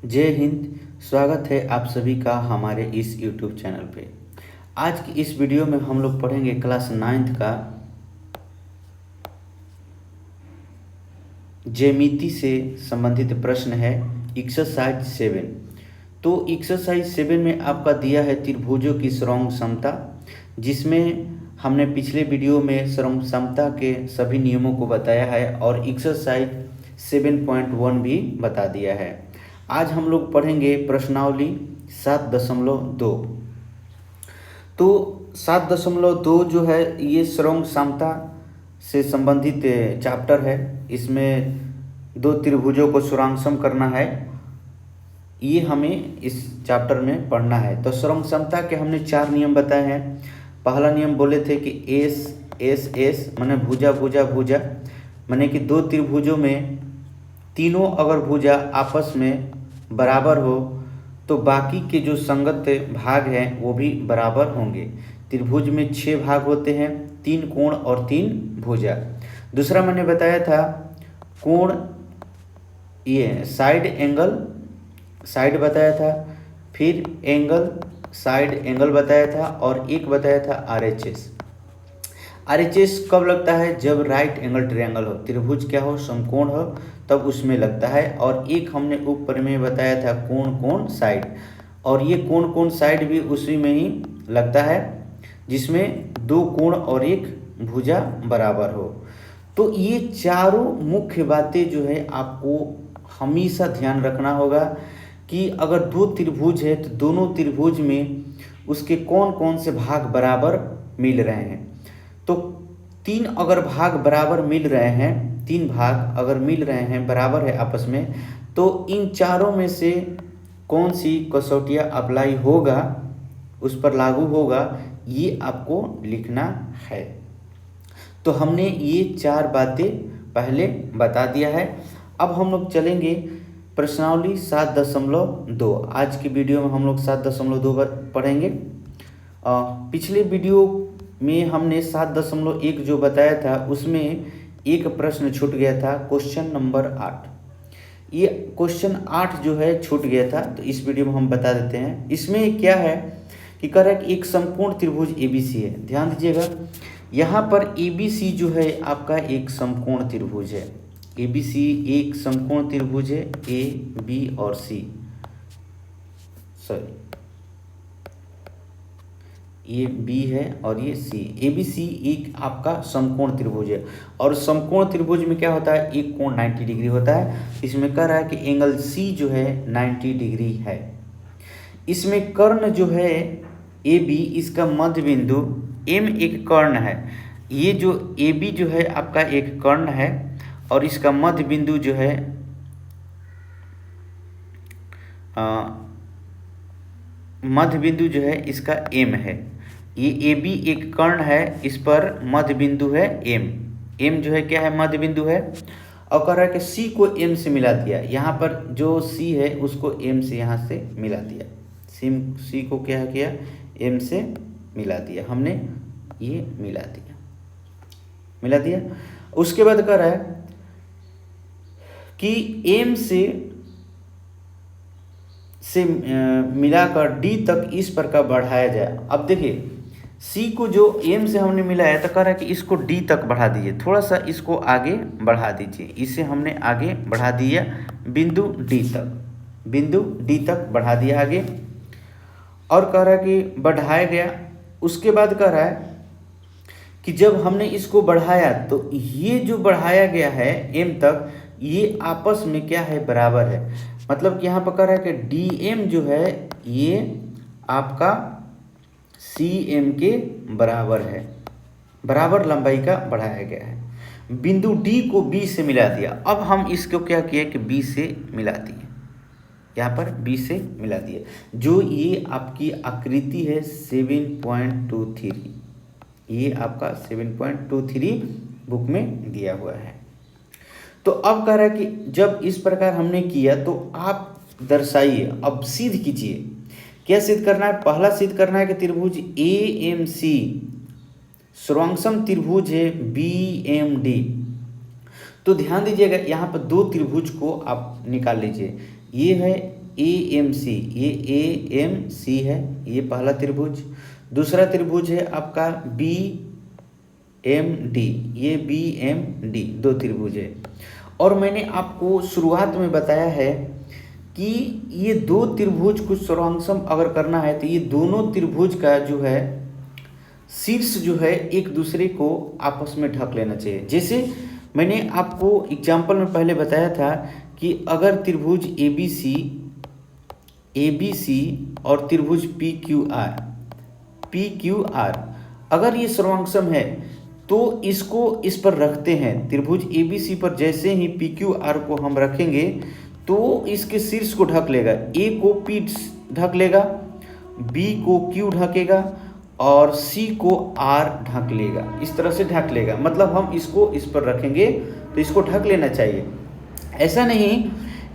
जय हिंद। स्वागत है आप सभी का हमारे इस YouTube चैनल पे। आज की इस वीडियो में हम लोग पढ़ेंगे क्लास 9th का ज्यामिति से संबंधित प्रश्न है एक्सरसाइज 7। तो एक्सरसाइज 7 में आपका दिया है त्रिभुजों की सौरोंग समता, जिसमें हमने पिछले वीडियो में सौरोंग समता के सभी नियमों को बताया है और एक्सरसाइज 7.1 भी बता दिया है। आज हम लोग पढ़ेंगे प्रश्नावली 7.2। तो 7.2 जो है ये सौरोंग समता से संबंधित चैप्टर है। इसमें दो त्रिभुजों को सौरांसम करना है, ये हमें इस चैप्टर में पढ़ना है। तो सौरोंग समता के हमने 4 नियम बताए हैं। पहला नियम बोले थे कि एस एस एस माने भुजा भुजा भुजा, माने कि दो त्रिभुजों में तीनों अगर भुजा आपस में बराबर हो तो बाकी के जो संगत भाग हैं वो भी बराबर होंगे। त्रिभुज में 6 भाग होते हैं, 3 कोण और 3 भुजा। दूसरा मैंने बताया था कोण, ये साइड एंगल साइड बताया था, फिर एंगल साइड एंगल बताया था, और एक बताया था आरएचएस। आरएचएस कब लगता है? जब राइट एंगल ट्रायंगल हो, त्रिभुज क्या हो, समकोण हो, तब उसमें लगता है। और एक हमने ऊपर में बताया था कोण कोण साइड, और ये कोण कोण साइड भी उसी में ही लगता है जिसमें 2 कोण और 1 भुजा बराबर हो। तो ये चारों मुख्य बातें जो है आपको हमेशा ध्यान रखना होगा कि अगर 2 त्रिभुज है तो दोनों त्रिभुज में उसके कौन कौन से भाग बराबर मिल रहे हैं। तो 3 अगर भाग बराबर मिल रहे हैं, 3 भाग अगर मिल रहे हैं, बराबर है आपस में, तो इन चारों में से कौन सी कसौटियाँ अप्लाई होगा, उस पर लागू होगा, ये आपको लिखना है। तो हमने ये 4 बातें पहले बता दिया है। अब हम लोग चलेंगे प्रश्नावली 7.2। आज की वीडियो में हम लोग 7.2 पढ़ेंगे। पिछले वीडियो में हमने 7.1 जो बताया था उसमें एक प्रश्न छूट गया था, क्वेश्चन नंबर 8। ये क्वेश्चन 8 जो है छूट गया था, तो इस वीडियो में हम बता देते हैं। इसमें क्या है कि कह रहा है कि एक समकोण त्रिभुज ABC है। ध्यान दीजिएगा, यहाँ पर ABC जो है आपका एक समकोण त्रिभुज है। ABC एक समकोण त्रिभुज है, A B और C, सॉरी ये B है और ये C। ABC एक आपका समकोण त्रिभुज है, और समकोण त्रिभुज में क्या होता है, एक कोण 90 डिग्री होता है। इसमें कह रहा है कि एंगल C जो है 90 डिग्री है। इसमें कर्ण जो है AB, इसका मध्य बिंदु M एक कर्ण है। ये जो AB जो है आपका एक कर्ण है, और इसका मध्य बिंदु जो है मध्य बिंदु जो है इसका M है। ये AB एक कर्ण है, इस पर मध्य बिंदु है M। M जो है क्या है, मध्य बिंदु है। और कह रहा है कि C को M से मिला दिया। यहाँ पर जो C है उसको M से यहाँ से मिला दिया। C को क्या किया, M से मिला दिया हमने, ये मिला दिया। उसके बाद कह रहा है कि M से मिलाकर D तक इस प्रकार बढ़ाया जाए। अब देखिए C को जो M से हमने मिलाया, तो कह रहा है कि इसको D तक बढ़ा दीजिए, थोड़ा सा इसको आगे बढ़ा दीजिए। इसे हमने आगे बढ़ा दिया बिंदु D तक बढ़ा दिया आगे, और कह रहा है कि बढ़ाया गया। उसके बाद कह रहा है कि जब हमने इसको बढ़ाया तो ये जो बढ़ाया गया है M तक, ये आपस में क्या है, बराबर है। मतलब कि यहाँ पर कह रहा है कि DM जो है ये आपका CM के बराबर है, बराबर लंबाई का बढ़ाया गया है। बिंदु D को B से मिला दिया। अब हम इसको क्या किया कि B से मिला दिए, यहाँ पर B से मिला दिए। जो ये आपकी आकृति है 7.23, ये आपका 7.23 बुक में दिया हुआ है। तो अब कह रहा है कि जब इस प्रकार हमने किया तो आप दर्शाइए। अब सिद्ध कीजिए। क्या सिद्ध करना है? पहला सिद्ध करना है कि त्रिभुज AMC सर्वांगसम त्रिभुज है BMD। तो ध्यान दीजिएगा, यहाँ पर 2 त्रिभुज को आप निकाल लीजिए। ये है AMC, ये AMC है, ये पहला त्रिभुज। दूसरा त्रिभुज है आपका BMD, ये BMD, दो त्रिभुज है। और मैंने आपको शुरुआत में बताया है कि ये दो त्रिभुज को सर्वांगसम अगर करना है तो ये दोनों त्रिभुज का जो है शीर्ष जो है एक दूसरे को आपस में ढक लेना चाहिए। जैसे मैंने आपको एग्जाम्पल में पहले बताया था कि अगर त्रिभुज ABC और त्रिभुज PQR अगर ये सर्वांगसम है तो इसको इस पर रखते हैं। त्रिभुज ABC पर जैसे ही PQR को हम रखेंगे तो इसके शीर्ष को ढक लेगा। A को P ढक लेगा, B को Q ढकेगा और C को R ढक लेगा। इस तरह से ढक लेगा, मतलब हम इसको इस पर रखेंगे तो इसको ढक लेना चाहिए। ऐसा नहीं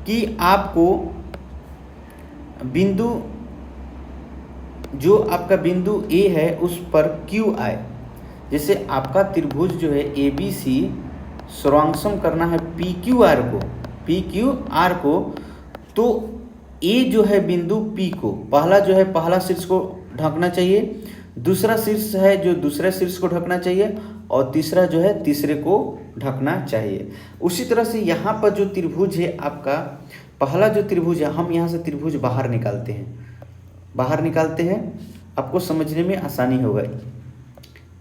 कि आपको बिंदु जो आपका बिंदु A है उस पर Q आए। जैसे आपका त्रिभुज जो है ABC सर्वांगसम करना है PQR को, तो A जो है बिंदु P को पहला जो है पहला शीर्ष को ढकना चाहिए, दूसरा शीर्ष है जो दूसरे शीर्ष को ढकना चाहिए और तीसरा जो है तीसरे को ढकना चाहिए। उसी तरह से यहाँ पर जो त्रिभुज है आपका पहला जो त्रिभुज है, हम यहाँ से त्रिभुज बाहर निकालते हैं, आपको समझने में आसानी होगा।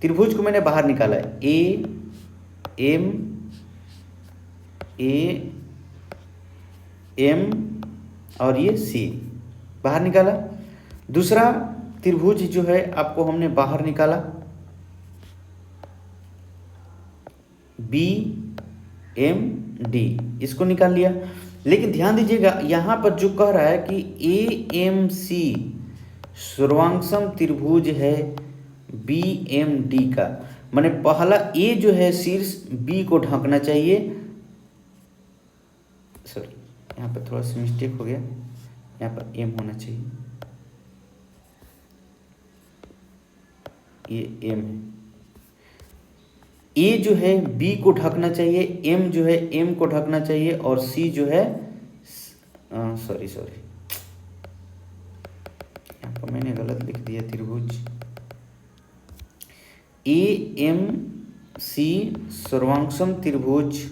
त्रिभुज को मैंने बाहर निकाला है, AM और ये C बाहर निकाला। दूसरा त्रिभुज जो है आपको हमने बाहर निकाला BMD, इसको निकाल लिया। लेकिन ध्यान दीजिएगा यहाँ पर जो कह रहा है कि AMC सर्वांगसम त्रिभुज है BMD का, माने पहला A जो है शीर्ष B को ढकना चाहिए। सॉरी, यहाँ पर थोड़ा सा मिस्टेक हो गया, यहाँ पर M होना चाहिए, ये M है। A जो है B को ढकना चाहिए, M जो है M को ढकना चाहिए और C जो है सॉरी यहाँ पर मैंने गलत लिख दिया। त्रिभुज AMC सर्वांगसम त्रिभुज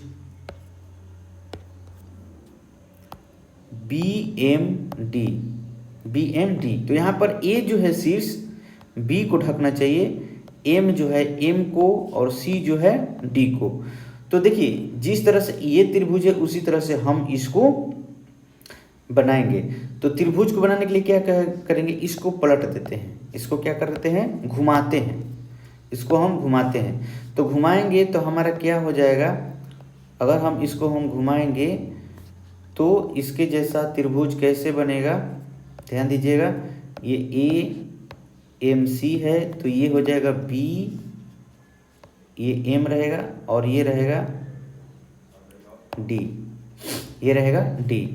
BMD, तो यहाँ पर A जो है शीर्ष B को ढकना चाहिए, M जो है M को और C जो है D को। तो देखिए जिस तरह से ये त्रिभुज है उसी तरह से हम इसको बनाएंगे। तो त्रिभुज को बनाने के लिए क्या करेंगे, इसको पलट देते हैं, इसको क्या करते हैं, घुमाते हैं, इसको हम घुमाते हैं। तो घुमाएंगे तो हमारा क्या हो जाएगा, अगर हम इसको हम घुमाएंगे तो इसके जैसा त्रिभुज कैसे बनेगा, ध्यान दीजिएगा। ये AMC है तो ये हो जाएगा B, ये M रहेगा और ये रहेगा D, ये रहेगा D।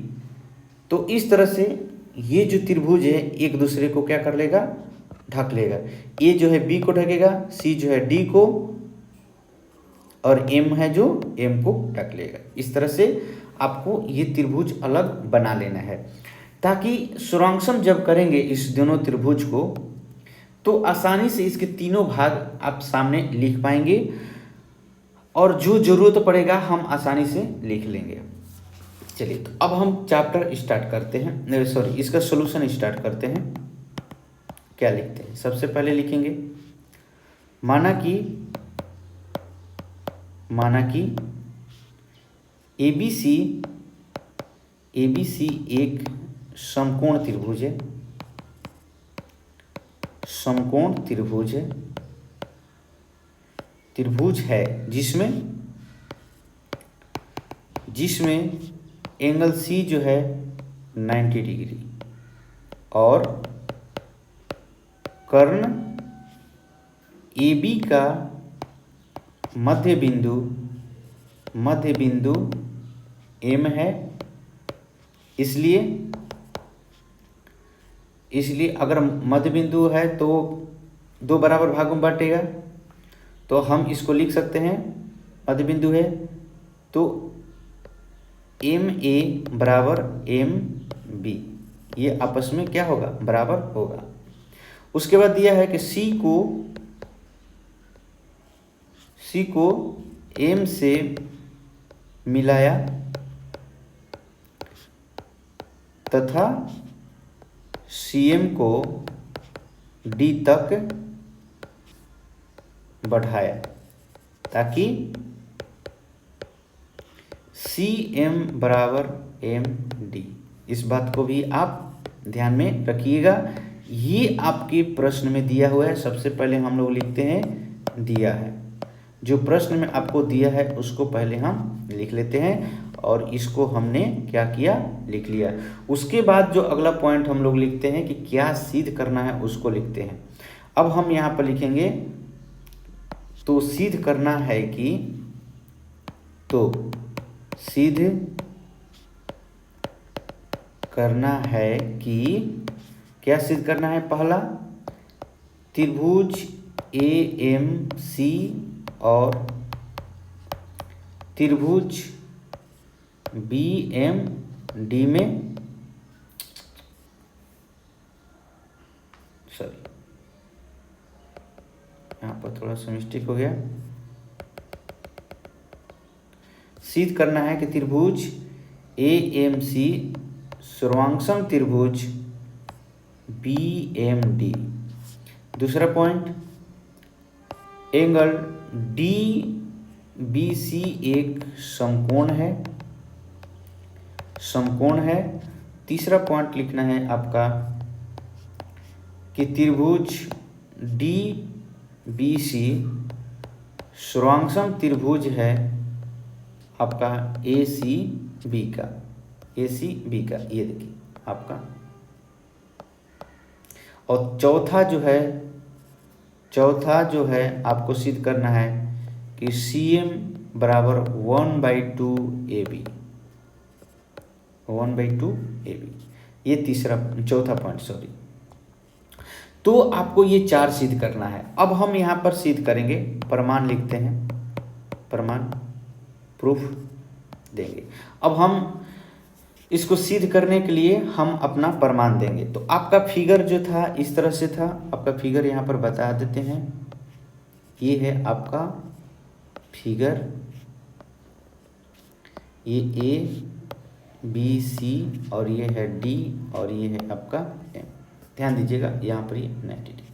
तो इस तरह से ये जो त्रिभुज है एक दूसरे को क्या कर लेगा, ढक लेगा। A जो है B को ढकेगा, C जो है D को और M है जो M को ढक लेगा। इस तरह से आपको ये त्रिभुज अलग बना लेना है ताकि सर्वांगसम जब करेंगे इस दोनों त्रिभुज को तो आसानी से इसके तीनों भाग आप सामने लिख पाएंगे और जो जरूरत पड़ेगा हम आसानी से लिख लेंगे। चलिए तो अब हम चैप्टर स्टार्ट करते हैं, सॉरी इसका सॉल्यूशन स्टार्ट करते हैं। क्या लिखते हैं, सबसे पहले लिखेंगे माना कि ABC एक समकोण त्रिभुज है, समकोण त्रिभुज है जिसमें एंगल C जो है 90 डिग्री और कर्ण AB का मध्य बिंदु M है। इसलिए अगर मध्य बिंदु है तो दो बराबर भागों में बांटेगा, तो हम इसको लिख सकते हैं, मध्य बिंदु है तो MA बराबर MB, ये आपस में क्या होगा, बराबर होगा। उसके बाद दिया है कि सी को m से मिलाया तथा Cm को D तक बढ़ाया ताकि Cm बराबर md। इस बात को भी आप ध्यान में रखिएगा, ये आपके प्रश्न में दिया हुआ है। सबसे पहले हम लोग लिखते हैं दिया है, जो प्रश्न में आपको दिया है उसको पहले हम लिख लेते हैं और इसको हमने क्या किया, लिख लिया। उसके बाद जो अगला पॉइंट हम लोग लिखते हैं कि क्या सिद्ध करना है उसको लिखते हैं। अब हम यहाँ पर लिखेंगे तो सिद्ध करना है कि, तो सिद्ध करना है कि, क्या सिद्ध करना है, पहला त्रिभुज AMC और त्रिभुज BMD में, सॉरी यहाँ पर थोड़ा सा मिस्टेक हो गया। सिद्ध करना है कि त्रिभुज AMC सर्वांगसम त्रिभुज BMD। दूसरा पॉइंट, एंगल DBC एक समकोण है। तीसरा पॉइंट लिखना है आपका कि त्रिभुज DBC सर्वांगसम त्रिभुज है आपका ACB का, ये देखिए आपका। और चौथा जो है आपको सिद्ध करना है कि Cm बराबर 1/2 AB, ये चौथा पॉइंट, सॉरी। तो आपको ये 4 सिद्ध करना है। अब हम यहाँ पर सिद्ध करेंगे, प्रमाण लिखते हैं, प्रमाण प्रूफ देंगे। अब हम इसको सिद्ध करने के लिए हम अपना प्रमाण देंगे। तो आपका फिगर जो था इस तरह से था, आपका फिगर यहाँ पर बता देते हैं। ये है आपका फिगर, ये ABC और ये है D और ये है आपका M। ध्यान दीजिएगा यहाँ पर ये 90 डिग्री।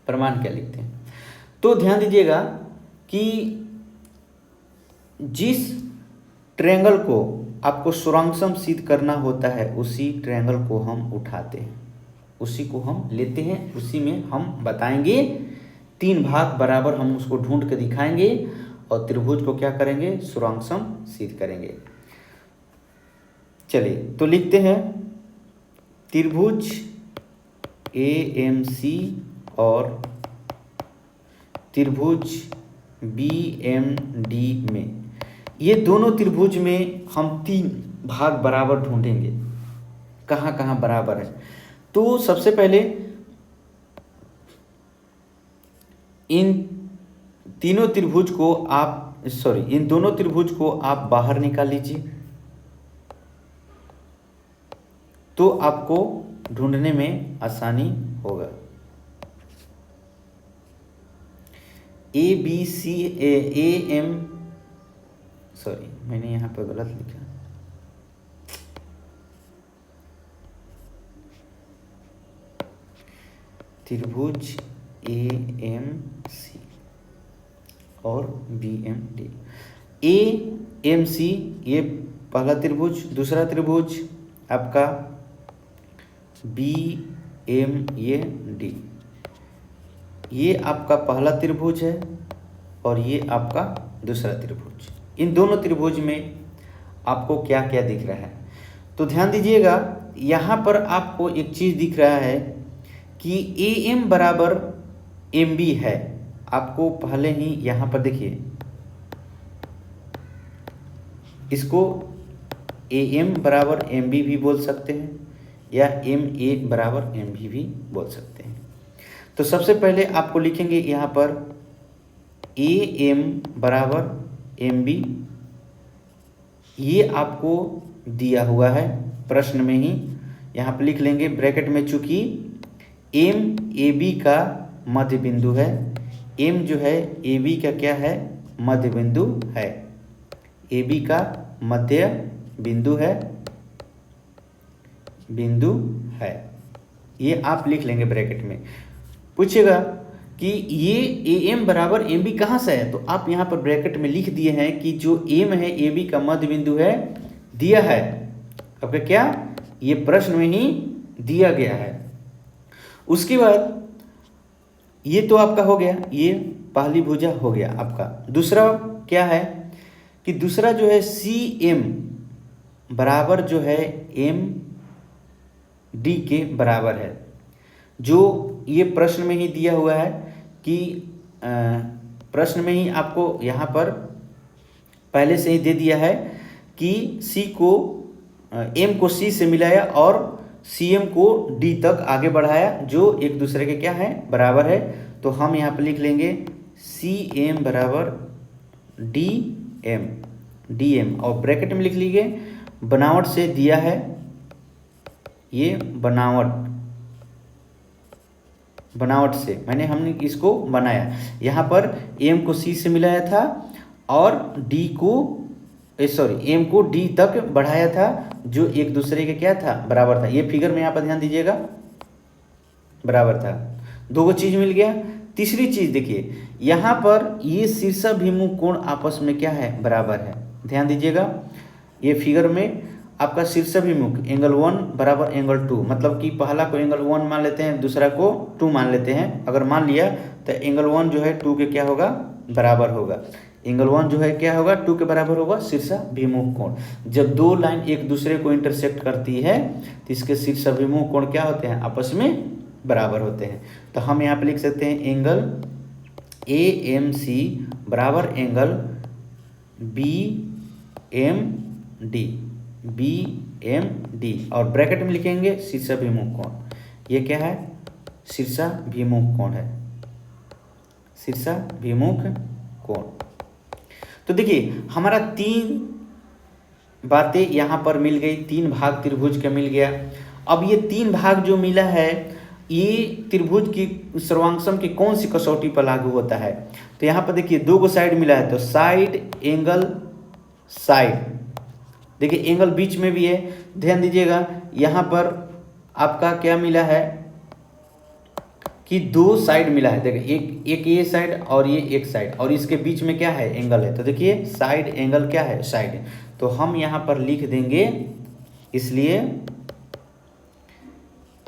प्रमाण क्या लिखते हैं, तो ध्यान दीजिएगा कि जिस ट्रायंगल को आपको सर्वांगसम सिद्ध करना होता है उसी ट्रायंगल को हम उठाते हैं, उसी को हम लेते हैं, उसी में हम बताएंगे 3 भाग बराबर, हम उसको ढूंढ के दिखाएंगे और त्रिभुज को क्या करेंगे, सर्वांगसम सिद्ध करेंगे। चलिए तो लिखते हैं त्रिभुज AMC और त्रिभुज BMD में, ये दोनों त्रिभुज में हम 3 भाग बराबर ढूंढेंगे, कहाँ कहाँ बराबर है। तो सबसे पहले इन दोनों त्रिभुज को आप बाहर निकाल लीजिए, तो आपको ढूंढने में आसानी होगा। मैंने यहाँ पर गलत लिखा, त्रिभुज AMC और BMD। AMC ये पहला त्रिभुज, दूसरा त्रिभुज आपका BMD, ये आपका पहला त्रिभुज है और ये आपका दूसरा त्रिभुज। इन दोनों त्रिभुज में आपको क्या क्या दिख रहा है, तो ध्यान दीजिएगा यहाँ पर आपको एक चीज़ दिख रहा है कि AM बराबर MB है। आपको पहले ही यहाँ पर देखिए, इसको AM बराबर MB भी बोल सकते हैं या MA बराबर MB भी बोल सकते हैं। तो सबसे पहले आपको लिखेंगे यहाँ पर AM बराबर MB, ये आपको दिया हुआ है प्रश्न में ही। यहाँ पर लिख लेंगे ब्रैकेट में, चूंकि एम ए बी का मध्य बिंदु है, एम जो है ए बी का क्या है, मध्य बिंदु है, ए बी का मध्य बिंदु है, ये आप लिख लेंगे ब्रैकेट में। पूछेगा कि ये ए एम बराबर एम बी कहाँ से है, तो आप यहाँ पर ब्रैकेट में लिख दिए हैं कि जो एम है ए बी का मध्य बिंदु है, दिया है आपका क्या, ये प्रश्न में ही दिया गया है। उसके बाद ये तो आपका हो गया, ये पहली भुजा हो गया आपका। दूसरा क्या है कि दूसरा जो है सी एम बराबर जो है एम डी के बराबर है, जो ये प्रश्न में ही दिया हुआ है कि प्रश्न में ही आपको यहाँ पर पहले से ही दे दिया है कि सी को एम को सी से मिलाया और सी एम को डी तक आगे बढ़ाया, जो एक दूसरे के क्या है, बराबर है। तो हम यहाँ पर लिख लेंगे सी एम बराबर डी एम और ब्रैकेट में लिख लीजिए बनावट से दिया है, ये बनावट से हमने इसको बनाया। यहाँ पर एम को सी से मिलाया था और डी को एम को डी तक बढ़ाया था, जो एक दूसरे के क्या था, बराबर था। ये फिगर में यहाँ पर ध्यान दीजिएगा, बराबर था। दो चीज मिल गया। तीसरी चीज देखिए, यहाँ पर ये शीर्षाभिमुख कोण आपस में क्या है, बराबर है। ध्यान दीजिएगा, ये फिगर में आपका शीर्षाभिमुख एंगल 1 बराबर एंगल 2, मतलब कि पहला को एंगल 1 मान लेते हैं, दूसरा को 2 मान लेते हैं। अगर मान लिया तो एंगल 1 जो है 2 के क्या होगा, बराबर होगा। एंगल 1 जो है क्या होगा, 2 के बराबर होगा शीर्षाभिमुख कोण। जब दो लाइन एक दूसरे को इंटरसेक्ट करती है तो इसके शीर्षाभिमुख कोण क्या होते हैं, आपस में बराबर होते हैं। तो हम यहाँ पे लिख सकते हैं एंगल ए एम सी बराबर एंगल बी एम डी और ब्रैकेट में लिखेंगे शीर्षाभिमुख कोण। ये क्या है, शीर्षाभिमुख कोण है, शीर्षाभिमुख कोण। तो देखिए हमारा 3 बातें यहाँ पर मिल गई, 3 भाग त्रिभुज का मिल गया। अब ये 3 भाग जो मिला है, ये त्रिभुज की सर्वांगसम की कौन सी कसौटी पर लागू होता है। तो यहाँ पर देखिए 2 साइड मिला है, तो साइड एंगल साइड, देखिए एंगल बीच में भी है। ध्यान दीजिएगा, यहाँ पर आपका क्या मिला है कि 2 साइड मिला है। देखिए एक ये साइड और ये एक साइड, और इसके बीच में क्या है, एंगल है। तो देखिए साइड एंगल क्या है, साइड। तो हम यहाँ पर लिख देंगे, इसलिए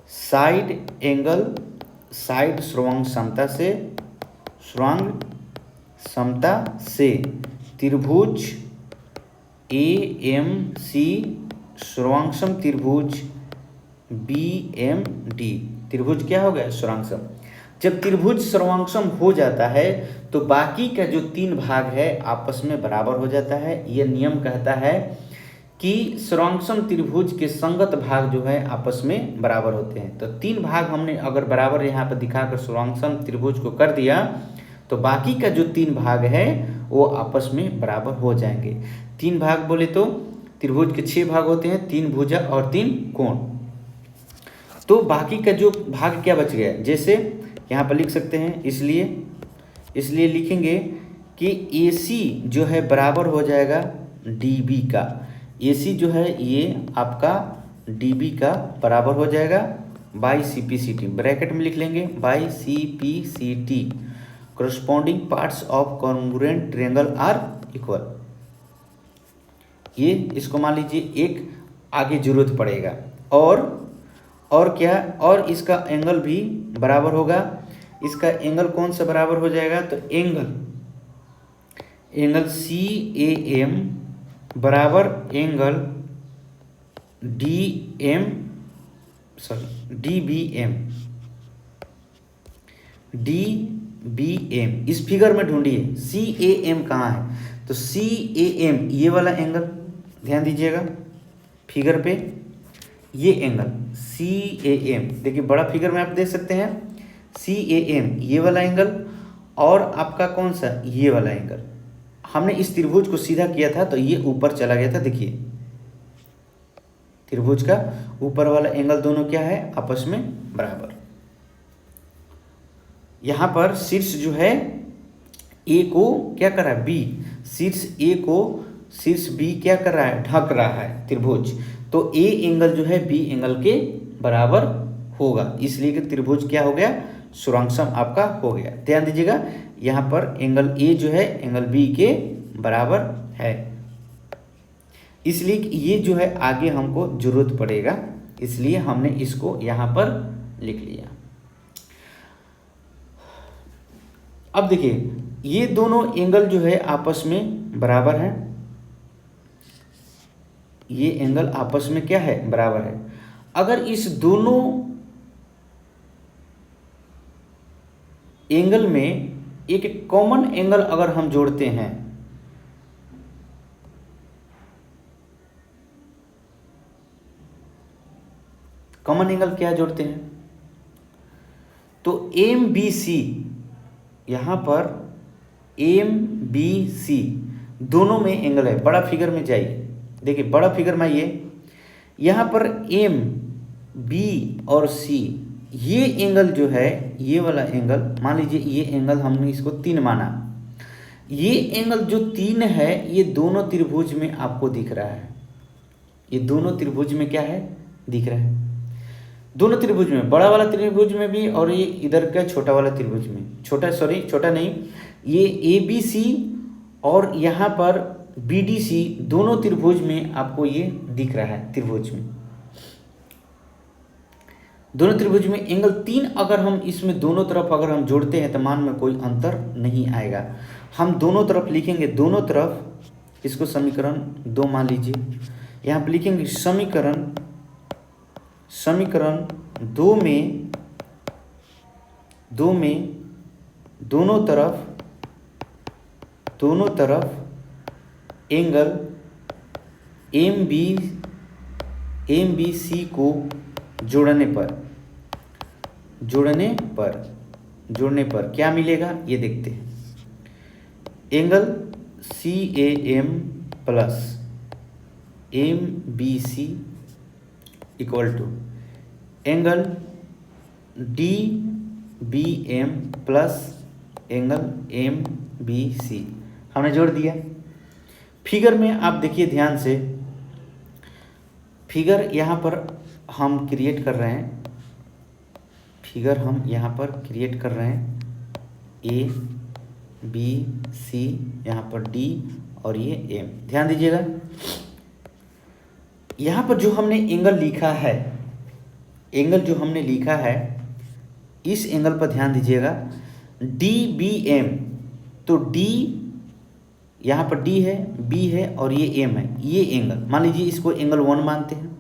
साइड एंगल साइड सर्वांग समता से त्रिभुज ए एम सी सर्वांगसम त्रिभुज बी एम डी, त्रिभुज क्या हो गया, सर्वांगसम। जब त्रिभुज सर्वांगसम हो जाता है तो बाकी का जो 3 भाग है आपस में बराबर हो जाता है। यह नियम कहता है कि सर्वांगसम त्रिभुज के संगत भाग जो है आपस में बराबर होते हैं। तो 3 भाग हमने अगर बराबर यहाँ पर दिखाकर सर्वांगसम त्रिभुज को कर दिया तो बाकी का जो 3 भाग है वो आपस में बराबर हो जाएंगे। 3 भाग बोले तो त्रिभुज के 6 भाग होते हैं, 3 भुजा और 3 कोण। तो बाकी का जो भाग क्या बच गया, जैसे यहाँ पर लिख सकते हैं, इसलिए लिखेंगे कि AC जो है बराबर हो जाएगा DB का। AC जो है ये आपका DB का बराबर हो जाएगा बाई CPCT, ब्रैकेट में लिख लेंगे by CPCT, corresponding parts of congruent triangle are equal। ये इसको मान लीजिए एक आगे जरूरत पड़ेगा, और क्या, और इसका एंगल भी बराबर होगा। इसका एंगल कौन सा बराबर हो जाएगा, तो एंगल CAM बराबर एंगल DBM। इस फिगर में ढूंढिए CAM कहाँ है, तो CAM ये वाला एंगल, ध्यान दीजिएगा फिगर पे, ये एंगल CAM, देखिए बड़ा फिगर में आप देख सकते हैं CAM ये वाला एंगल, और आपका कौन सा, ये वाला एंगल। हमने इस त्रिभुज को सीधा किया था तो ये ऊपर चला गया था, देखिए त्रिभुज का ऊपर वाला एंगल दोनों क्या है, आपस में बराबर। यहाँ पर शीर्ष जो है ए को क्या कर रहा है, बी, शीर्ष ए को शीर्ष बी क्या कर रहा है, ढक रहा है त्रिभुज। तो ए एंगल जो है बी एंगल के बराबर होगा, इसलिए कि त्रिभुज क्या हो गया, सुरांग आपका हो गया। ध्यान दीजिएगा, यहाँ पर एंगल ए जो है एंगल बी के बराबर है, इसलिए ये जो है आगे हमको जरूरत पड़ेगा, इसलिए हमने इसको यहाँ पर लिख लिया। अब देखिए ये दोनों एंगल जो है आपस में बराबर है, ये एंगल आपस में क्या है, बराबर है। अगर इस दोनों एंगल में एक कॉमन एंगल अगर हम जोड़ते हैं, कॉमन एंगल क्या जोड़ते हैं, तो एम बी सी, यहां पर एम बी सी दोनों में एंगल है। बड़ा फिगर में जाइए, देखिए बड़ा फिगर में आइए, यहां पर एम बी और सी ये एंगल जो है, ये वाला एंगल मान लीजिए, ये एंगल हमने इसको 3 माना, ये एंगल जो 3 है ये दोनों त्रिभुज में आपको दिख रहा है, ये दोनों त्रिभुज में क्या है, दिख रहा है, दोनों त्रिभुज में, बड़ा वाला त्रिभुज में भी और ये इधर का छोटा वाला त्रिभुज में, छोटा नहीं, ये ए बी सी और यहाँ पर बी डी सी दोनों त्रिभुज में आपको ये दिख रहा है, त्रिभुज में, दोनों त्रिभुज में एंगल 3 अगर हम इसमें दोनों तरफ अगर हम जोड़ते हैं तो मान में कोई अंतर नहीं आएगा। हम दोनों तरफ लिखेंगे, दोनों तरफ इसको समीकरण 2 मान लीजिए, यहाँ पर लिखेंगे समीकरण 2 में दोनों तरफ एंगल एम बी सी को जोड़ने पर क्या मिलेगा, ये देखते हैं। Angle C A M plus M B C equal to angle D B M plus angle M B C, हमने जोड़ दिया। फिगर में आप देखिए ध्यान से, फिगर यहाँ पर हम क्रिएट कर रहे हैं, फिगर हम यहाँ पर क्रिएट कर रहे हैं, ए बी सी, यहाँ पर डी और ये एम। ध्यान दीजिएगा, यहाँ पर जो हमने एंगल लिखा है, एंगल जो हमने लिखा है, इस एंगल पर ध्यान दीजिएगा, डी बी एम, तो डी यहाँ पर डी है, बी है और ये एम है, ये एंगल मान लीजिए इसको एंगल 1 मानते हैं,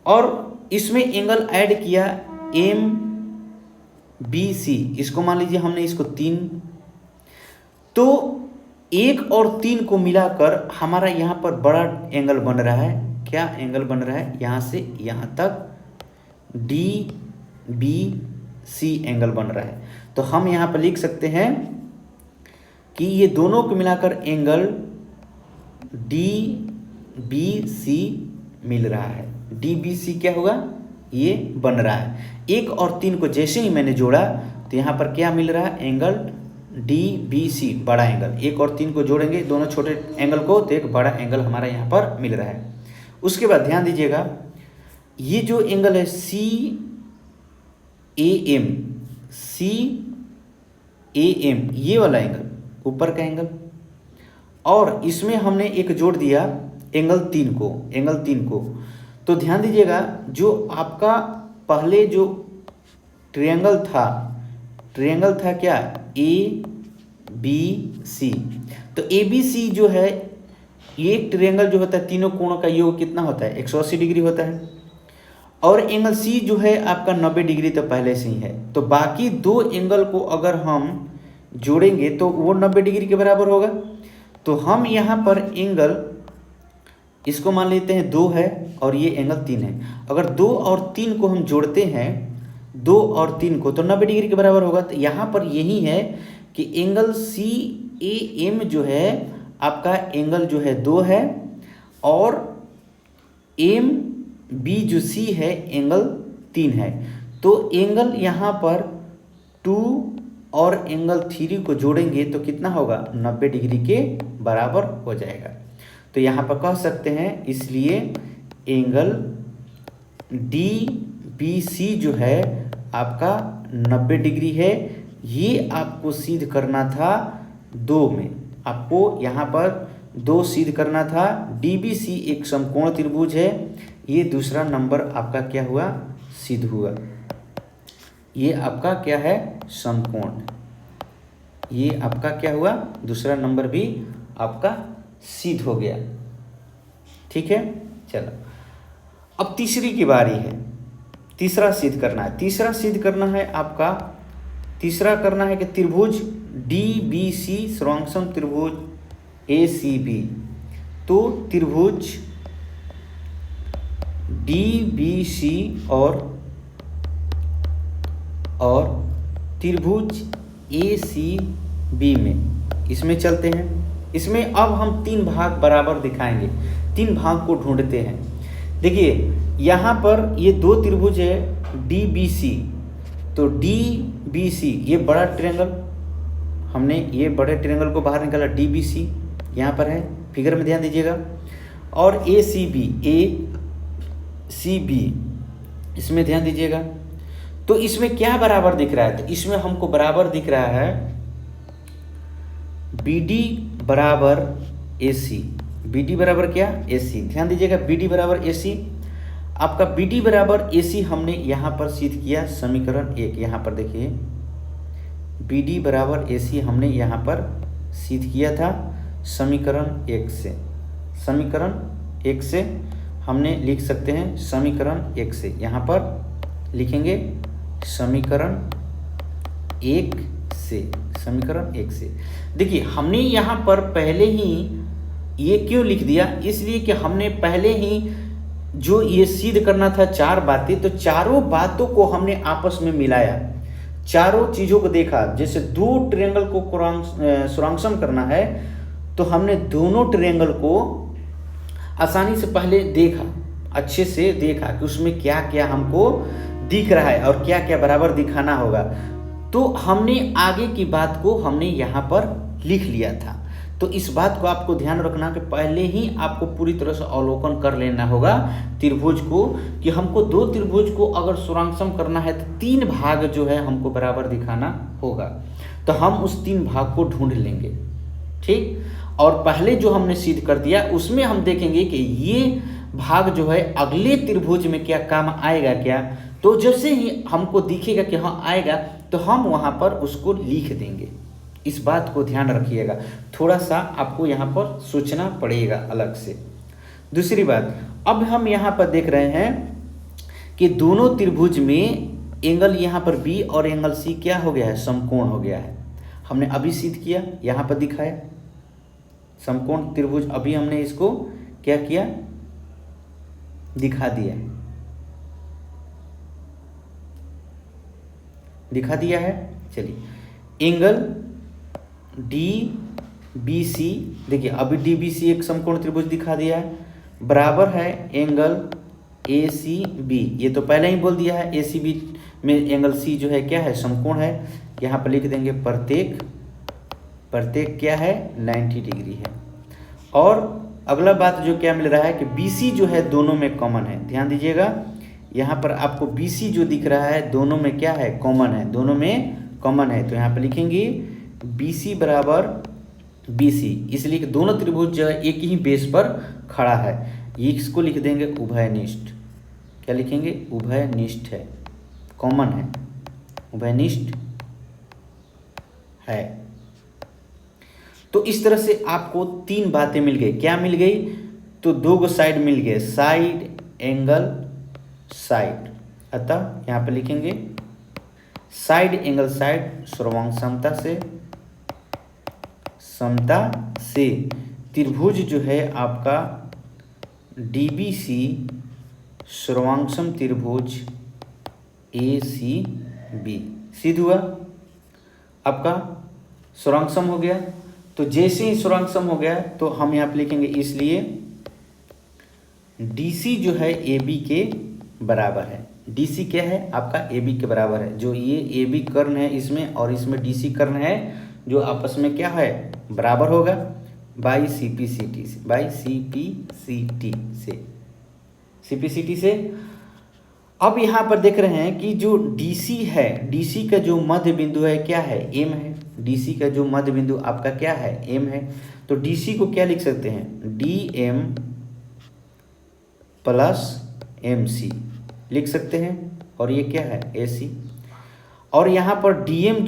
और इसमें एंगल ऐड किया एम बी सी, इसको मान लीजिए हमने इसको 3, तो 1 और 3 को मिलाकर हमारा यहाँ पर बड़ा एंगल बन रहा है। क्या एंगल बन रहा है, यहाँ से यहाँ तक डी बी सी एंगल बन रहा है। तो हम यहाँ पर लिख सकते हैं कि ये दोनों को मिलाकर एंगल डी बी सी मिल रहा है। डी बी सी क्या होगा, ये बन रहा है। 1 और 3 को जैसे ही मैंने जोड़ा तो यहाँ पर क्या मिल रहा है, एंगल डी बी सी, बड़ा एंगल। 1 और 3 को जोड़ेंगे दोनों छोटे एंगल को तो एक बड़ा एंगल हमारा यहाँ पर मिल रहा है। उसके बाद ध्यान दीजिएगा, ये जो एंगल है सी ए एम, ये वाला एंगल ऊपर का एंगल, और इसमें हमने एक जोड़ दिया एंगल 3 को। तो ध्यान दीजिएगा, जो आपका पहले जो ट्रायंगल था क्या, ए बी सी। तो ए बी सी जो है, ये एक ट्रायंगल जो होता है तीनों कोणों का योग कितना होता है, 180 डिग्री होता है। और एंगल सी जो है आपका 90 डिग्री तो पहले से ही है। तो बाकी 2 एंगल को अगर हम जोड़ेंगे तो वो 90 डिग्री के बराबर होगा। तो हम यहाँ पर एंगल इसको मान लेते हैं 2 है और ये एंगल 3 है। अगर 2 और 3 को हम जोड़ते हैं, 2 और 3 को, तो 90 डिग्री के बराबर होगा। तो यहाँ पर यही है कि एंगल सी ए एम जो है आपका एंगल जो है 2 है, और एम बी जो सी है एंगल 3 है, तो एंगल यहाँ पर 2 और एंगल 3 को जोड़ेंगे तो कितना होगा, 90 डिग्री के बराबर हो जाएगा। तो यहाँ पर कह सकते हैं इसलिए एंगल डी बी सी जो है आपका 90 डिग्री है। ये आपको सिद्ध करना था 2 में, आपको यहाँ पर 2 सिद्ध करना था। डी बी सी एक समकोण त्रिभुज है, ये दूसरा नंबर आपका क्या हुआ, सिद्ध हुआ। ये आपका क्या है, समकोण। ये आपका क्या हुआ, दूसरा नंबर भी आपका सिद्ध हो गया। ठीक है, चलो अब तीसरी की बारी है, तीसरा सिद्ध करना है। तीसरा सिद्ध करना है आपका, तीसरा करना है कि त्रिभुज डी बी सी सर्वांगसम त्रिभुज ए सी बी। तो त्रिभुज डी बी सी और त्रिभुज ए सी बी में, इसमें चलते हैं। इसमें अब हम 3 भाग बराबर दिखाएंगे, 3 भाग को ढूंढते हैं। देखिए यहाँ पर ये 2 त्रिभुज है डी बी सी, तो डी बी सी ये बड़ा ट्रायंगल, हमने ये बड़े ट्रायंगल को बाहर निकाला, डी बी सी यहाँ पर है, फिगर में ध्यान दीजिएगा। और ए सी बी इसमें ध्यान दीजिएगा। तो इसमें क्या बराबर दिख रहा है, तो इसमें हमको बराबर दिख रहा है बी डी बराबर ए सी। बी डी बराबर क्या, ए सी। ध्यान दीजिएगा, बी डी बराबर ए सी। आपका बी डी बराबर ए सी हमने यहाँ पर सिद्ध किया समीकरण 1। यहाँ पर देखिए बी डी बराबर ए सी हमने यहाँ पर सिद्ध किया था समीकरण 1 से। समीकरण 1 से हमने लिख सकते हैं, समीकरण 1 से यहाँ पर लिखेंगे समीकरण 1 से, समीकरण 1 से। देखिए हमने यहाँ पर पहले ही ये क्यों लिख दिया, इसलिए कि हमने पहले ही जो ये सिद्ध करना था 4 बातें, तो चारों बातों को हमने आपस में मिलाया, चारों चीज़ों को देखा। जैसे 2 ट्रायंगल को सर्वांगसम करना है, तो हमने दोनों ट्रायंगल को आसानी से पहले देखा, अच्छे से देखा कि उसमें क्या क्या हमको दिख रहा है और क्या क्या बराबर दिखाना होगा। तो हमने आगे की बात को हमने यहाँ पर लिख लिया था। तो इस बात को आपको ध्यान रखना कि पहले ही आपको पूरी तरह से अवलोकन कर लेना होगा त्रिभुज को, कि हमको 2 त्रिभुज को अगर सर्वांगसम करना है तो 3 भाग जो है हमको बराबर दिखाना होगा। तो हम उस 3 भाग को ढूंढ लेंगे, ठीक। और पहले जो हमने सिद्ध कर दिया उसमें हम देखेंगे कि ये भाग जो है अगले त्रिभुज में क्या काम आएगा क्या। तो जैसे ही हमको दिखेगा कि हाँ आएगा, तो हम वहाँ पर उसको लिख देंगे। इस बात को ध्यान रखिएगा, थोड़ा सा आपको यहाँ पर सोचना पड़ेगा अलग से। दूसरी बात, अब हम यहाँ पर देख रहे हैं कि दोनों त्रिभुज में एंगल यहाँ पर बी और एंगल सी क्या हो गया है, समकोण हो गया है। हमने अभी सिद्ध किया, यहाँ पर दिखाया समकोण त्रिभुज, अभी हमने इसको क्या किया, दिखा दिया, दिखा दिया है। चलिए एंगल डी बी सी, देखिए अभी डी बी सी एक समकोण त्रिभुज दिखा दिया है, बराबर है एंगल ए सी बी। ये तो पहले ही बोल दिया है, ए सी बी में एंगल सी जो है क्या है, समकोण है। यहाँ पर लिख देंगे प्रत्येक क्या है, 90 डिग्री है। और अगला बात जो क्या मिल रहा है कि बी सी जो है दोनों में कॉमन है। ध्यान दीजिएगा, यहाँ पर आपको बी सी जो दिख रहा है दोनों में क्या है, कॉमन है, दोनों में कॉमन है। तो यहाँ पर लिखेंगे बी सी बराबर बी सी, इसलिए कि दोनों त्रिभुज जो है एक ही बेस पर खड़ा है। ये इसको लिख देंगे उभयनिष्ठ। क्या लिखेंगे, उभयनिष्ठ है, कॉमन है, उभयनिष्ठ है। तो इस तरह से आपको 3 बातें मिल गई। क्या मिल गई, तो 2 साइड मिल गए, साइड एंगल साइड। अतः यहाँ पे लिखेंगे साइड एंगल साइड सर्वांग समता से त्रिभुज जो है आपका डी बी सी सर्वांगसम त्रिभुज ए सी बी सिद्ध हुआ, आपका सर्वांगसम हो गया। तो जैसे ही सर्वांगसम हो गया तो हम यहाँ पे लिखेंगे इसलिए DC जो है AB के बराबर है। DC क्या है आपका AB के बराबर है। जो ये AB कर्ण है इसमें और इसमें DC कर्ण है जो आपस में क्या है बराबर होगा बाई CPCT से, बाई CPCT से। अब यहाँ पर देख रहे हैं कि जो DC है, DC का जो मध्य बिंदु है क्या है M है। DC का जो मध्य बिंदु आपका क्या है M है। तो DC को क्या लिख सकते हैं DM प्लस MC लिख सकते हैं और ये क्या है AC। और यहाँ पर DM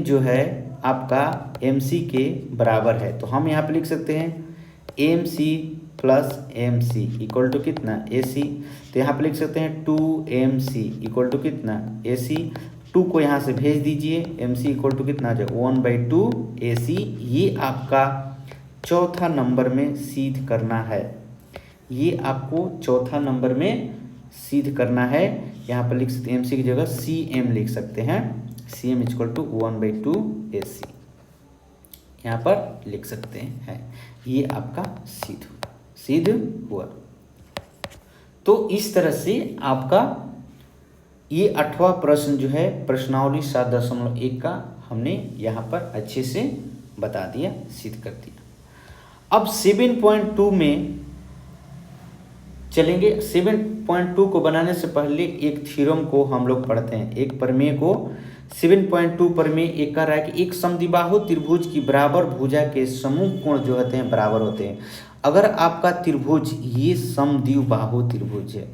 जो है आपका MC के बराबर है। तो हम यहाँ पे लिख सकते हैं MC plus MC equal to कितना AC। तो यहाँ पे लिख सकते हैं 2MC इक्वल टू कितना AC। 2 को यहाँ से भेज दीजिए, MC इक्वल टू कितना जो 1/2 AC। ये आपका चौथा नंबर में सिद्ध करना है। ये आपको चौथा नंबर में सिद्ध करना है। यहाँ पर लिख सकते हैं MC की जगह CM लिख सकते हैं। CM इक्वल टू 1/2 AC यहाँ पर लिख सकते हैं। ये आपका सिद्ध हुआ। तो इस तरह से आपका ये 8वां प्रश्न जो है प्रश्नावली 7.1 का हमने यहाँ पर अच्छे से बता दिया, सिद्ध कर दिया। अब 7.2 में चलेंगे। 7.2 को बनाने से पहले एक थ्योरम को हम लोग पढ़ते हैं, एक प्रमेय को। 7.2 प्रमेय एक कह रहा है कि एक समद्विबाहु त्रिभुज की बराबर भुजा के समूह कोण जो होते हैं बराबर होते हैं। अगर आपका त्रिभुज ये समद्विबाहु त्रिभुज है,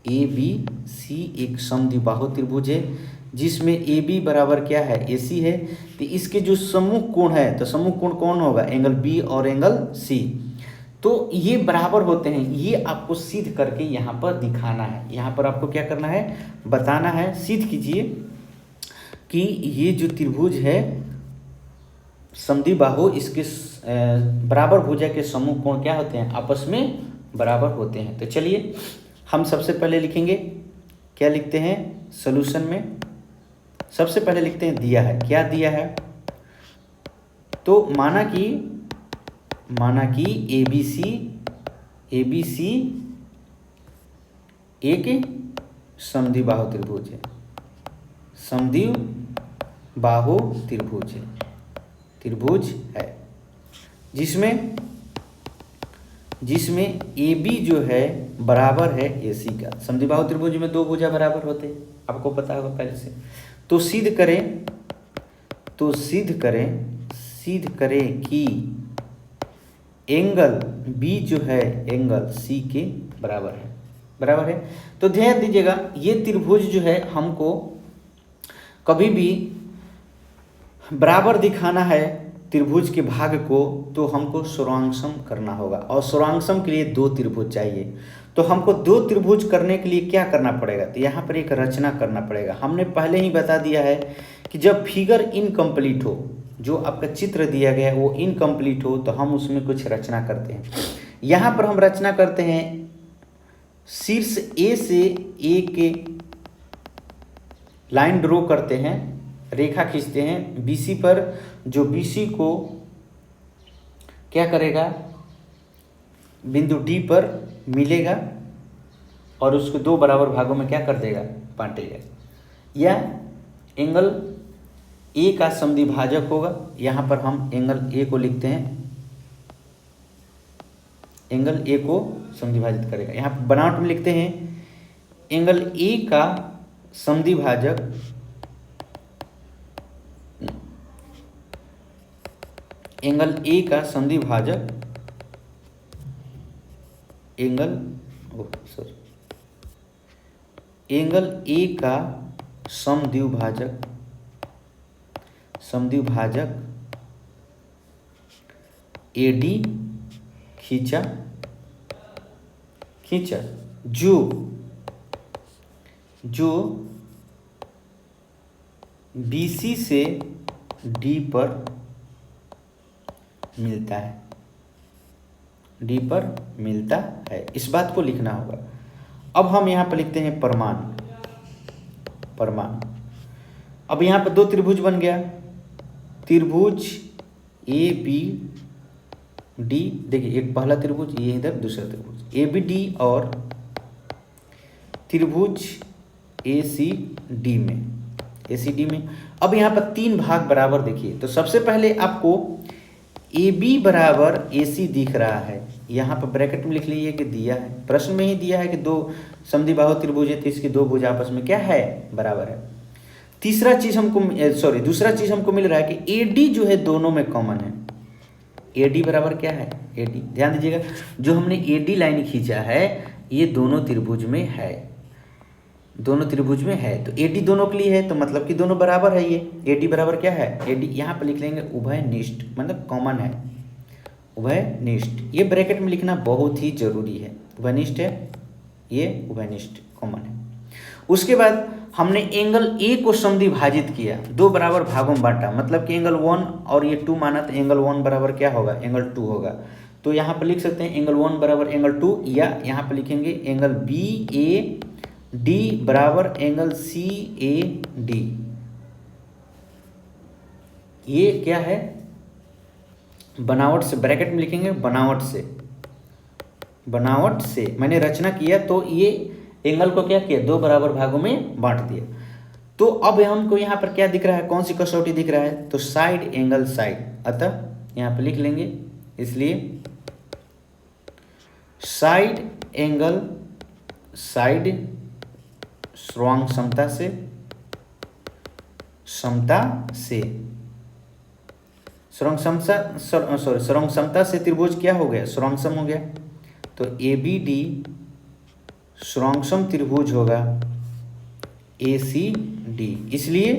ABC एक समद्विबाहु त्रिभुज है जिसमें AB बराबर क्या है AC है। तो इसके जो समूह कोण है, तो समूह कोण कौन होगा एंगल B और एंगल C। तो ये बराबर होते हैं। ये आपको सिद्ध करके यहाँ पर दिखाना है। यहाँ पर आपको क्या करना है बताना है, सिद्ध कीजिए कि ये जो त्रिभुज है समद्विबाहु इसके बराबर भुजा के समूह कोण क्या होते हैं आपस में बराबर होते हैं। तो चलिए हम सबसे पहले लिखेंगे, क्या लिखते हैं सॉल्यूशन में। सबसे पहले लिखते हैं दिया है, क्या दिया है। तो माना कि ABC एक समद्विबाहु त्रिभुज है, समद्विबाहु त्रिभुज है जिसमें AB जो है बराबर है AC का। समद्विबाहु त्रिभुज में 2 भुजा बराबर होते हैं, आपको पता होगा पहले से। तो सिद्ध करें कि एंगल B जो है एंगल C के बराबर है। तो ध्यान दीजिएगा ये त्रिभुज जो है हमको कभी भी बराबर दिखाना है त्रिभुज के भाग को, तो हमको सर्वांगसम करना होगा। और सर्वांगसम के लिए 2 त्रिभुज चाहिए। तो हमको 2 त्रिभुज करने के लिए क्या करना पड़ेगा, तो यहाँ पर एक रचना करना पड़ेगा। हमने पहले ही बता दिया है कि जब फिगर इनकम्प्लीट हो, जो आपका चित्र दिया गया है वो इनकम्प्लीट हो, तो हम उसमें कुछ रचना करते हैं। यहाँ पर हम रचना करते हैं शीर्ष A से एक लाइन ड्रॉ करते हैं, रेखा खींचते हैं BC पर, जो BC को क्या करेगा बिंदु D पर मिलेगा और उसको 2 बराबर भागों में क्या कर देगा बांटेगा। या एंगल A का समद्विभाजक होगा। यहाँ पर हम एंगल A को लिखते हैं, एंगल A को समद्विभाजित करेगा। यहाँ पर बनावट में लिखते हैं एंगल A का समद्विभाजक एंगल A का समद्विभाजक एंगल A का समद्विभाजक AD खींचा जो BC से D पर मिलता है। इस बात को लिखना होगा। अब हम यहाँ पर लिखते हैं प्रमाण। अब यहाँ पर 2 त्रिभुज बन गया, त्रिभुज AB डी, देखिए एक पहला त्रिभुज, ये इधर दूसरा त्रिभुज ए बी डी और त्रिभुज ए सी डी में अब यहाँ पर 3 भाग बराबर देखिए। तो सबसे पहले आपको ए बी बराबर ए सी दिख रहा है, यहाँ पर ब्रैकेट में लिख लीजिए कि दिया है, प्रश्न में ही दिया है कि 2 समद्विबाहु त्रिभुज है तो इसकी 2 भुज आपस में क्या है, बराबर है। दूसरा चीज हमको मिल रहा है कि ए डी जो है दोनों में कॉमन है। ए डी बराबर क्या है, ए डी ध्यान दीजिएगा, जो हमने ए डी लाइन खींचा है ये दोनों त्रिभुज में है, दोनों त्रिभुज में है। तो ए डी दोनों के लिए है तो मतलब कि दोनों बराबर है। ये ए डी बराबर क्या है, ए डी यहाँ पर लिख लेंगे उभयनिष्ठ, मतलब कॉमन है, उभयनिष्ठ। ये ब्रैकेट में लिखना बहुत ही जरूरी है, उभयनिष्ठ है, ये उभयनिष्ठ कॉमन है। उसके बाद हमने एंगल ए को समद्विभाजित किया, 2 बराबर भागों में बांटा, मतलब कि एंगल 1 और ये 2 माना तो एंगल 1 बराबर क्या होगा, एंगल 2 होगा। तो यहाँ पर लिख सकते हैं एंगल 1 बराबर एंगल 2, या यहाँ पर लिखेंगे एंगल बी ए डी बराबर एंगल सी ए डी। ये क्या है, बनावट से, ब्रैकेट में लिखेंगे बनावट से मैंने रचना किया तो ये एंगल को क्या किया, 2 बराबर भागों में बांट दिया। तो अब हमको यहाँ पर क्या दिख रहा है, कौन सी कसौटी दिख रहा है, तो साइड एंगल साइड, अतः यहाँ पर लिख लेंगे, इसलिए साइड एंगल साइड स्रोंग समता से स्रोंग समता से त्रिभुज क्या हो गया, स्रोंगसम हो गया। तो ए बी डी स्रोंगसम त्रिभुज होगा ए सी डी, इसलिए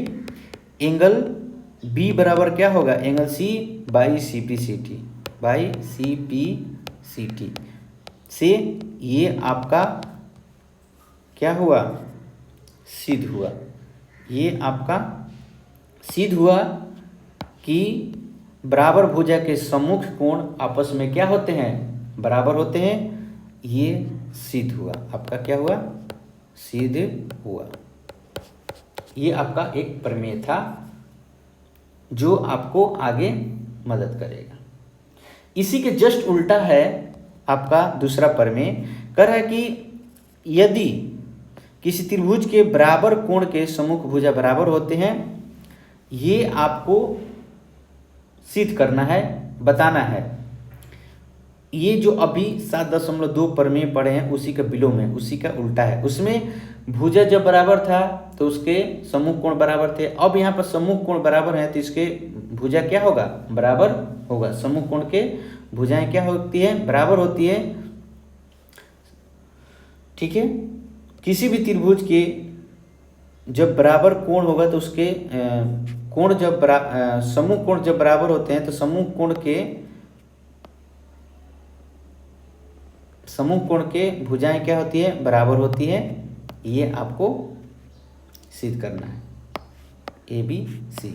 एंगल बी बराबर क्या होगा, angle C by C P C T से ये आपका क्या हुआ, सिद्ध हुआ। ये आपका सिद्ध हुआ कि बराबर भुजा के सम्मुख कोण आपस में क्या होते हैं, बराबर होते हैं। ये सिद्ध हुआ, आपका क्या हुआ, सिद्ध हुआ। ये आपका एक प्रमेय था जो आपको आगे मदद करेगा। इसी के जस्ट उल्टा है आपका दूसरा प्रमेय, कह रहा है कि यदि किसी त्रिभुज के बराबर कोण के सम्मुख भुजा बराबर होते हैं, ये आपको सिद्ध करना है, बताना है। ये जो अभी 7.2 प्रमेय पढ़े हैं उसी का विलोम है, उसी का उल्टा है। उसमें भुजा जब बराबर था तो उसके सम्मुख कोण बराबर थे, अब यहाँ पर सम्मुख कोण बराबर है तो इसके भुजा क्या होगा, बराबर होगा। सम्मुख कोण के भुजाएं क्या होती है, बराबर होती है, ठीक है। किसी भी त्रिभुज के जब बराबर कोण होगा तो उसके कोण जब सम्मुख कोण जब बराबर होते हैं तो सम्मुख कोण के भुजाएं क्या होती है, बराबर होती है। ये आपको सिद्ध करना है, ए बी सी।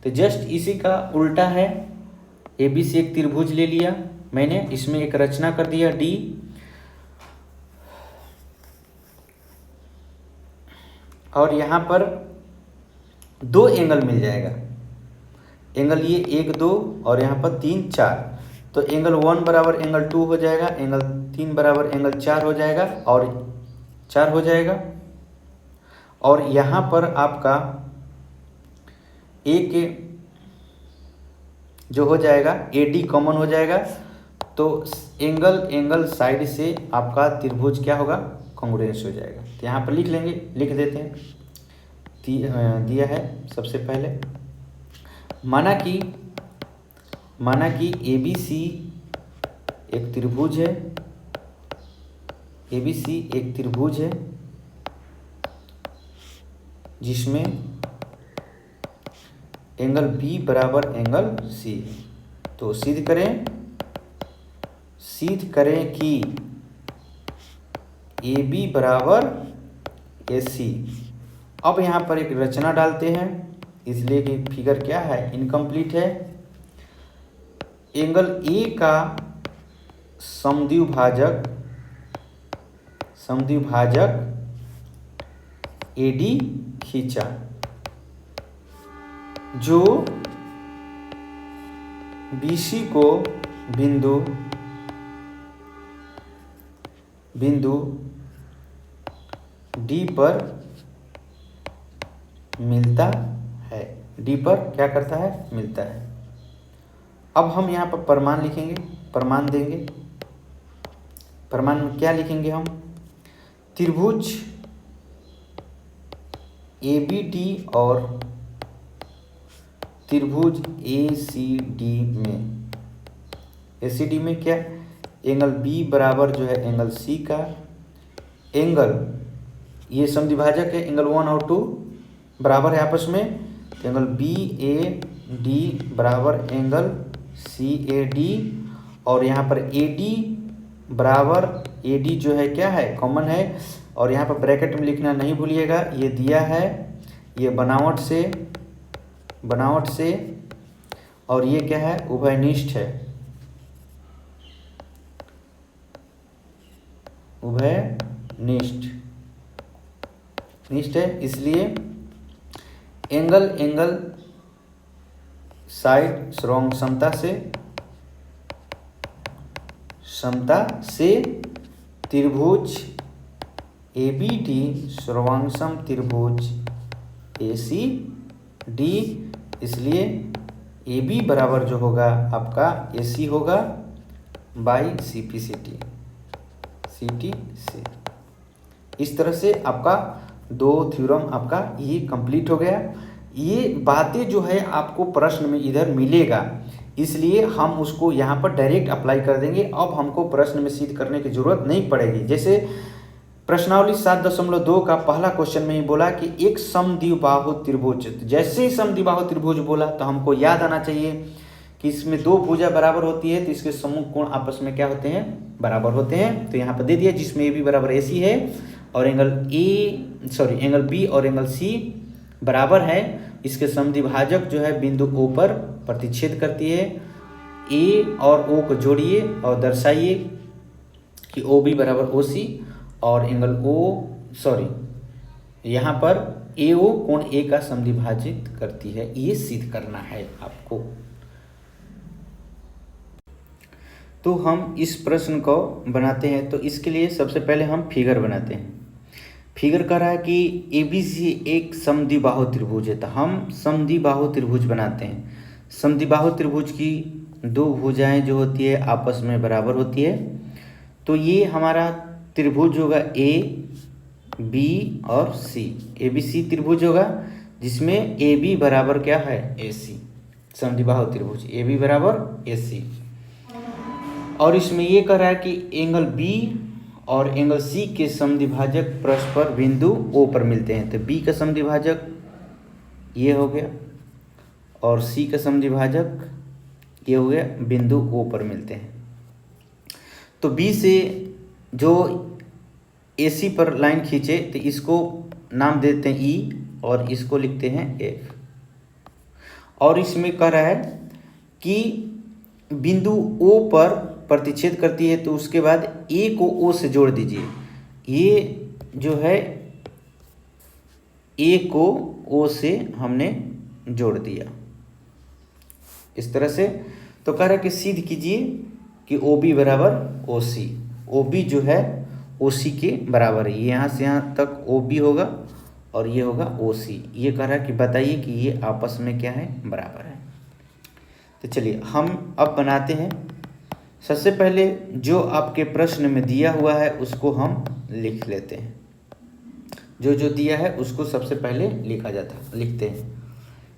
तो जस्ट इसी का उल्टा है, ए बी सी एक त्रिभुज ले लिया मैंने, इसमें एक रचना कर दिया डी, और यहाँ पर 2 एंगल मिल जाएगा, एंगल ये 1 2 और यहाँ पर 3 4। तो एंगल 1 बराबर एंगल 2 हो जाएगा, एंगल 3 बराबर एंगल 4 हो जाएगा और 4 हो जाएगा। और यहाँ पर आपका एक जो हो जाएगा ए डी कॉमन हो जाएगा, तो एंगल साइड से आपका त्रिभुज क्या होगा, कॉन्ग्रुएंस हो जाएगा। तो यहाँ पर लिख लेंगे, लिख देते हैं, दिया है सबसे पहले, माना कि ए बी सी एक त्रिभुज है, ए बी सी एक त्रिभुज है जिसमें एंगल बी बराबर एंगल सी। तो सिद्ध करें कि ए बी बराबर ए सी। अब यहाँ पर एक रचना डालते हैं, इसलिए कि फिगर क्या है, इनकम्प्लीट है। एंगल ए का समद्विभाजक ए डी खींचा, जो बी सी को बिंदु डी पर मिलता है, डी पर क्या करता है, मिलता है। अब हम यहाँ पर प्रमाण लिखेंगे, प्रमाण देंगे। प्रमाण में क्या लिखेंगे हम, त्रिभुज ABD और त्रिभुज ACD में क्या, एंगल B बराबर जो है एंगल C का, एंगल ये समद्विभाजक है, एंगल 1 और 2 बराबर है आपस में, तो एंगल BAD बराबर एंगल CAD, और यहाँ पर AD बराबर AD जो है क्या है, कॉमन है, और यहाँ पर ब्रैकेट में लिखना नहीं भूलिएगा, ये दिया है, ये बनावट से, और ये क्या है, उभयनिष्ठ है, उभयनिष्ठ है, इसलिए एंगल साइड स्ट्रॉन्ग समता से त्रिभुज ABD सर्वांगसम त्रिभुज ACD, इसलिए AB बराबर जो होगा आपका AC होगा बाई CPCT से। इस तरह से आपका 2 थ्योरम आपका ये कंप्लीट हो गया। ये बातें जो है आपको प्रश्न में इधर मिलेगा, इसलिए हम उसको यहाँ पर डायरेक्ट अप्लाई कर देंगे। अब हमको प्रश्न में सिद्ध करने की जरूरत नहीं पड़ेगी। जैसे प्रश्नावली 7.2 का पहला क्वेश्चन में ही बोला कि एक समद्विबाहु त्रिभुज, जैसे ही समद्विबाहु त्रिभुज बोला तो हमको याद आना चाहिए कि इसमें 2 भुजा बराबर होती है, तो इसके सम्मुख कोण आपस में क्या होते हैं, बराबर होते हैं। तो यहाँ पर दे दिया, जिसमें AB बराबर AC है और एंगल B और एंगल C बराबर है। इसके समद्विभाजक जो है बिंदु O पर प्रतिच्छेद करती है। A और O को जोड़िए और दर्शाइए कि OB बराबर OC, और एंगल यहाँ पर AO कोण A का समद्विभाजित करती है, ये सिद्ध करना है आपको। तो हम इस प्रश्न को बनाते हैं। तो इसके लिए सबसे पहले हम फिगर बनाते हैं। फिगर कह रहा है कि ABC एक समद्विबाहु त्रिभुज है, तो हम समद्विबाहु त्रिभुज बनाते हैं। समद्विबाहु त्रिभुज की 2 भुजाएं जो होती है आपस में बराबर होती है। तो ये हमारा त्रिभुज होगा AB और C, ABC त्रिभुज होगा, जिसमें AB बराबर क्या है, AC, समद्विबाहु त्रिभुज AB बराबर AC। और इसमें ये कह रहा है कि एंगल B और एंगल C के समद्विभाजक परस्पर बिंदु O पर मिलते हैं। तो B का समद्विभाजक ये हो गया और C का समद्विभाजक ये हो गया, बिंदु O पर मिलते हैं। तो B से जो AC पर लाइन खींचे तो इसको नाम देते हैं E और इसको लिखते हैं F। और इसमें कह रहा है कि बिंदु O पर प्रतिच्छेद करती है, तो उसके बाद A को O से जोड़ दीजिए। ये जो है A को O से हमने जोड़ दिया इस तरह से। तो कह रहा है कि सिद्ध कीजिए कि OB बराबर OC, OB जो है OC के बराबर है। यहाँ से यहाँ तक OB होगा और ये होगा OC। ये कह रहा है कि बताइए कि ये आपस में क्या है, बराबर है। तो चलिए हम अब बनाते हैं। सबसे पहले जो आपके प्रश्न में दिया हुआ है उसको हम लिख लेते हैं। जो जो दिया है उसको सबसे पहले लिखते हैं।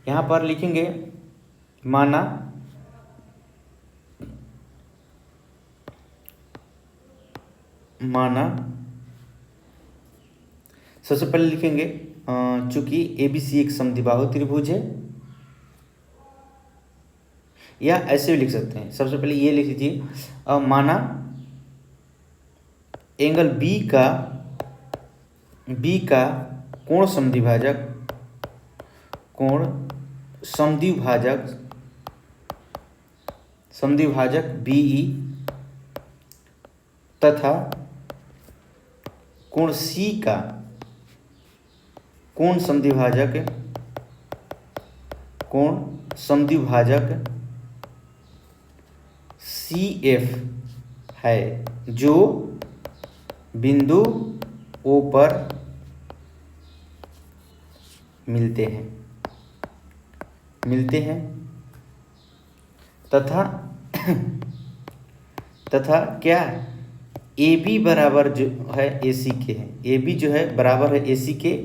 यहाँ पर लिखेंगे माना सबसे पहले लिखेंगे चूंकि ABC एक समद्विबाहु त्रिभुज है, या ऐसे भी लिख सकते हैं। सबसे पहले ये लिख लीजिए, माना एंगल B का कोण समद्विभाजक BE तथा कोण C का कोण समद्विभाजक CF है जो बिंदु O पर मिलते हैं तथा क्या AB बराबर जो है AC के है, AB जो है बराबर है AC के,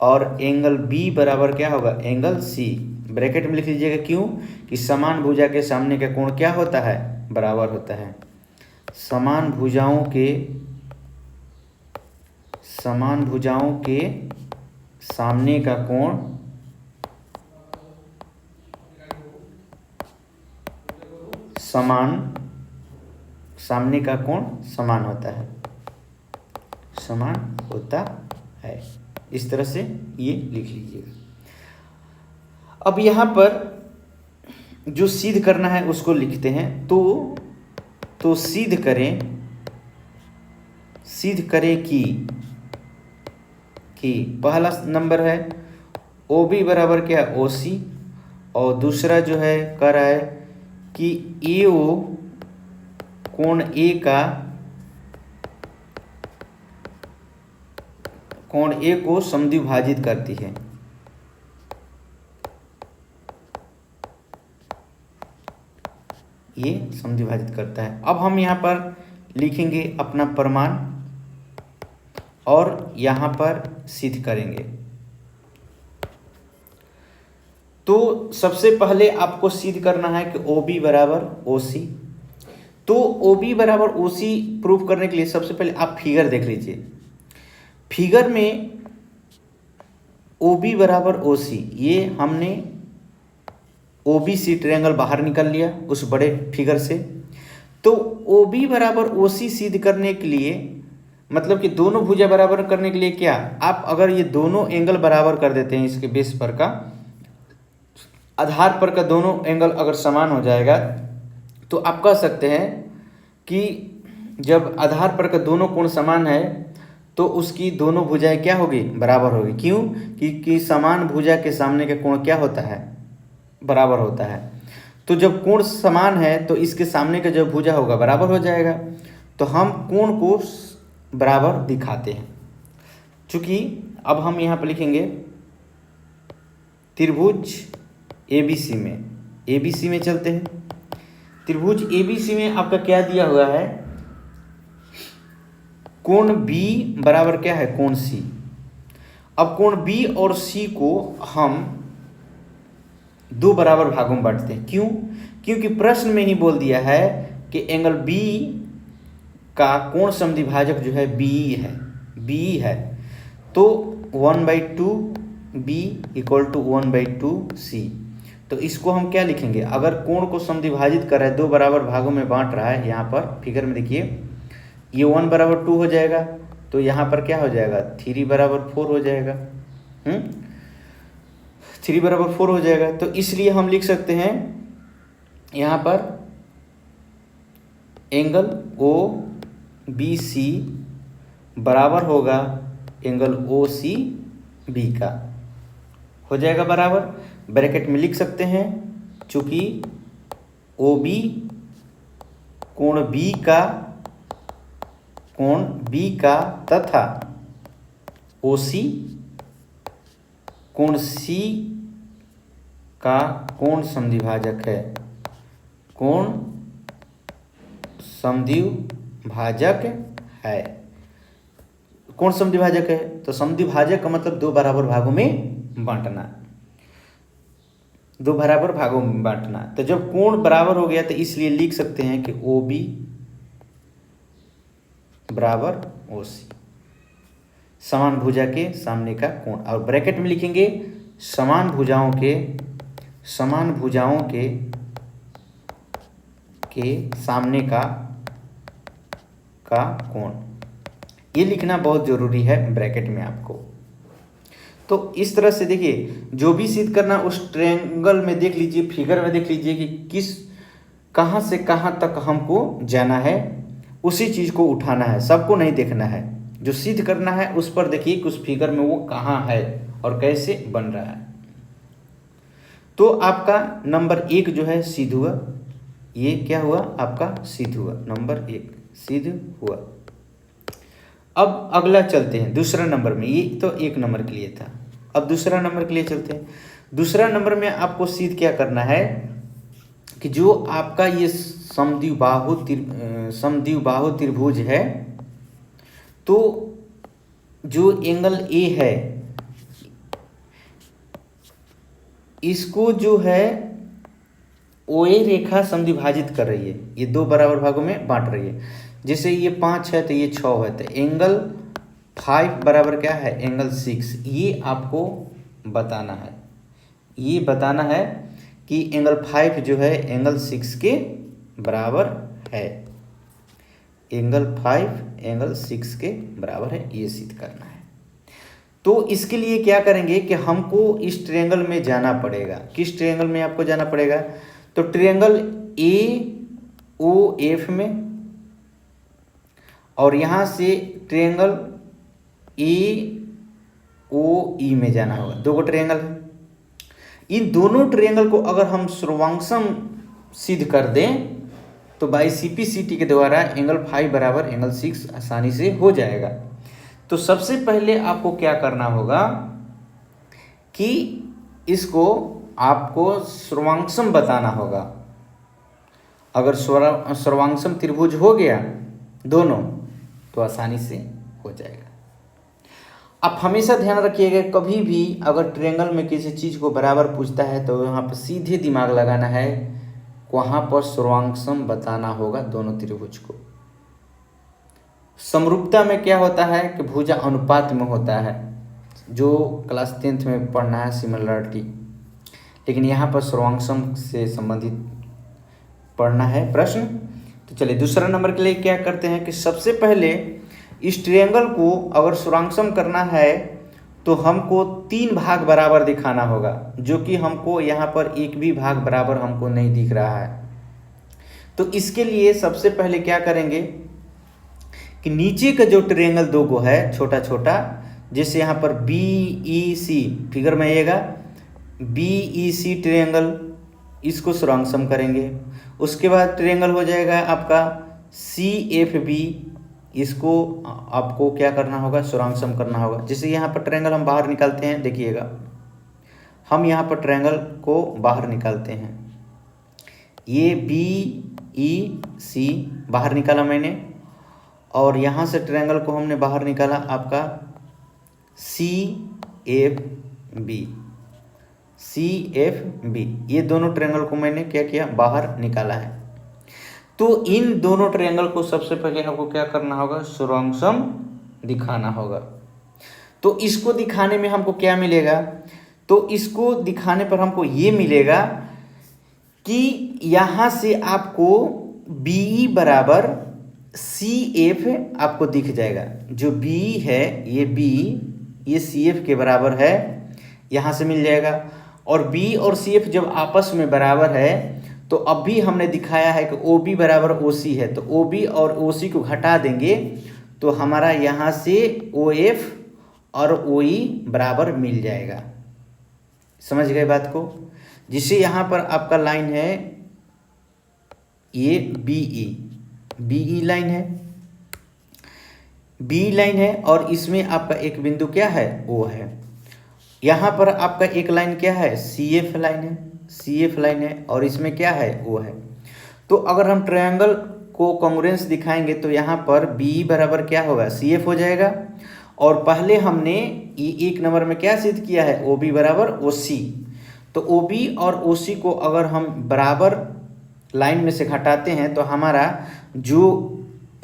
और एंगल B बराबर क्या होगा, एंगल C। ब्रैकेट में लिख लीजिएगा, क्यों कि समान भुजा के सामने का कोण क्या होता है, बराबर होता है। समान भुजाओं के सामने का कोण सामने का कोण समान होता है। इस तरह से ये लिख लीजिएगा। अब यहाँ पर जो सिद्ध करना है उसको लिखते हैं। तो सिद्ध करें कि पहला नंबर है OB बराबर क्या, OC, और दूसरा जो है कह रहा है कि AO कोण A को समद्विभाजित करती है। ये समद्विभाजित करता है। अब हम यहाँ पर लिखेंगे अपना प्रमाण और यहाँ पर सिद्ध करेंगे। तो सबसे पहले आपको सिद्ध करना है कि OB बराबर OC। तो OB बराबर OC प्रूफ करने के लिए सबसे पहले आप फिगर देख लीजिए। फिगर में OB बराबर OC, ये हमने OBC ट्रायंगल बाहर निकाल लिया उस बड़े फिगर से। तो OB बराबर OC सिद्ध करने के लिए, मतलब कि दोनों भुजा बराबर करने के लिए क्या, आप अगर ये दोनों एंगल बराबर कर देते हैं, इसके बेस पर का आधार पर का दोनों एंगल अगर समान हो जाएगा, तो आप कह सकते हैं कि जब आधार पर का दोनों कोण समान है तो उसकी दोनों भुजाएं क्या होगी, बराबर होगी। क्यों कि समान भुजा के सामने का कोण क्या होता है, बराबर होता है। तो जब कोण समान है तो इसके सामने का जो भुजा होगा बराबर हो जाएगा। तो हम कोण को बराबर दिखाते हैं। चूँकि अब हम यहाँ पर लिखेंगे त्रिभुज ABC में चलते हैं। त्रिभुज ABC में आपका क्या दिया हुआ है, कोण B बराबर क्या है, कोण C। अब कोण B और C को हम दो बराबर भागों में बांटते हैं। क्यों, क्योंकि प्रश्न में ही बोल दिया है कि एंगल B का कोण समद्विभाजक जो है BE है। तो 1/2 B = 1/2 C। तो इसको हम क्या लिखेंगे, अगर कोण को समद्विभाजित कर रहा है, दो बराबर भागों में बांट रहा है, यहाँ पर फिगर में देखिए ये 1 = 2 हो जाएगा, तो यहाँ पर क्या हो जाएगा, 3 = 4 हो जाएगा। 3 = 4 हो जाएगा। तो इसलिए हम लिख सकते हैं यहाँ पर एंगल OBC बराबर होगा एंगल OCB का, हो जाएगा बराबर। ब्रैकेट में लिख सकते हैं, चूंकि OB कोण B का तथा OC कोण C का कोण समद्विभाजक है, कोण समद्विभाजक है। कोण समद्विभाजक है तो समद्विभाजक का मतलब दो बराबर भागों में बांटना, दो बराबर भागों में बांटना। तो जब कोण बराबर हो गया तो इसलिए लिख सकते हैं कि OB बराबर OC, समान भुजा के सामने का कोण। और ब्रैकेट में लिखेंगे समान भुजाओं के सामने का कोण। ये लिखना बहुत जरूरी है ब्रैकेट में आपको। तो इस तरह से देखिए, जो भी सिद्ध करना उस ट्रायंगल में देख लीजिए, फिगर में देख लीजिए कि कहाँ से कहाँ तक हमको जाना है, उसी चीज़ को उठाना है, सबको नहीं देखना है। जो सिद्ध करना है उस पर देखिए कि उस फिगर में वो कहाँ है और कैसे बन रहा है। तो आपका नंबर 1 जो है सिद्ध हुआ, ये क्या हुआ आपका सिद्ध हुआ, नंबर 1 सिद्ध हुआ। अब अगला चलते हैं दूसरा नंबर में, ये तो 1 नंबर के लिए था, अब दूसरा नंबर के लिए चलते हैं। दूसरा नंबर में आपको सिद्ध क्या करना है कि जो आपका ये समद्विबाहु त्रिभुज है, तो जो एंगल ए है इसको जो है ओए रेखा समद्विभाजित कर रही है, ये 2 बराबर भागों में बांट रही है। जैसे ये 5 है तो ये 6 है, तो एंगल 5 बराबर क्या है, एंगल 6। ये आपको बताना है, ये बताना है कि एंगल 5 जो है एंगल 6 के बराबर है, एंगल 5 एंगल 6 के बराबर है, ये सिद्ध करना है। तो इसके लिए क्या करेंगे कि हमको इस ट्रायंगल में जाना पड़ेगा। किस ट्रायंगल में आपको जाना पड़ेगा, तो ट्रायंगल AOF में, और यहाँ से ट्रायंगल AOE में जाना होगा। 2 ट्रायंगल है, इन दोनों ट्रायंगल को अगर हम सर्वांगसम सिद्ध कर दें तो बाई CPCT के द्वारा एंगल 5 बराबर एंगल 6 आसानी से हो जाएगा। तो सबसे पहले आपको क्या करना होगा कि इसको आपको सर्वांगसम बताना होगा। अगर सर्वांगसम त्रिभुज हो गया दोनों तो आसानी से हो जाएगा। आप हमेशा ध्यान रखिएगा, कभी भी अगर ट्रायंगल में किसी चीज़ को बराबर पूछता है तो यहाँ पर सीधे दिमाग लगाना है, वहाँ पर सर्वांगसम बताना होगा दोनों त्रिभुज को। समरूपता में क्या होता है कि भुजा अनुपात में होता है, जो क्लास 10th में पढ़ना है सिमिलरिटी, लेकिन यहाँ पर सर्वांगसम से संबंधित पढ़ना है प्रश्न। तो चलिए दूसरा नंबर के लिए क्या करते हैं कि सबसे पहले इस ट्रायंगल को अगर सर्वांगसम करना है तो हमको 3 भाग बराबर दिखाना होगा, जो कि हमको यहाँ पर एक भी भाग बराबर हमको नहीं दिख रहा है। तो इसके लिए सबसे पहले क्या करेंगे कि नीचे का जो ट्रायंगल 2 को है छोटा छोटा, जैसे यहाँ पर BEC फिगर में आएगा, BEC ट्रायंगल, इसको सर्वांगसम करेंगे। उसके बाद ट्रायंगल हो जाएगा आपका CFB, इसको आपको क्या करना होगा, सर्वांगसम करना होगा। जैसे यहाँ पर ट्रायंगल हम बाहर निकालते हैं, देखिएगा हम यहाँ पर ट्रायंगल को बाहर निकालते हैं, ये BEC बाहर निकाला मैंने, और यहाँ से ट्रायंगल को हमने बाहर निकाला आपका CFB, ये दोनों ट्रायंगल को मैंने क्या किया, बाहर निकाला है। तो इन दोनों ट्रायंगल को सबसे पहले आपको क्या करना होगा, सर्वांगसम दिखाना होगा। तो इसको दिखाने में हमको क्या मिलेगा, तो इसको दिखाने पर हमको ये मिलेगा कि यहाँ से आपको BE बराबर CF आपको दिख जाएगा। जो BE है ये BE ये CF के बराबर है, यहाँ से मिल जाएगा। और B और CF जब आपस में बराबर है तो अभी हमने दिखाया है कि OB बराबर OC है, तो OB और OC को घटा देंगे तो हमारा यहाँ से OF और OE बराबर मिल जाएगा। समझ गए बात को। जिसे यहाँ पर आपका लाइन है ये BE लाइन है, B लाइन है, और इसमें आपका एक बिंदु क्या है, O है। यहाँ पर आपका एक लाइन क्या है, CF लाइन है, और इसमें क्या है, O है। तो अगर हम ट्रायंगल को कॉन्ग्रुएंस दिखाएंगे तो यहाँ पर BE बराबर क्या होगा, CF हो जाएगा। और पहले हमने एक नंबर में क्या सिद्ध किया है, OB बराबर OC। तो OB और OC को अगर हम बराबर लाइन में से घटाते हैं तो हमारा जो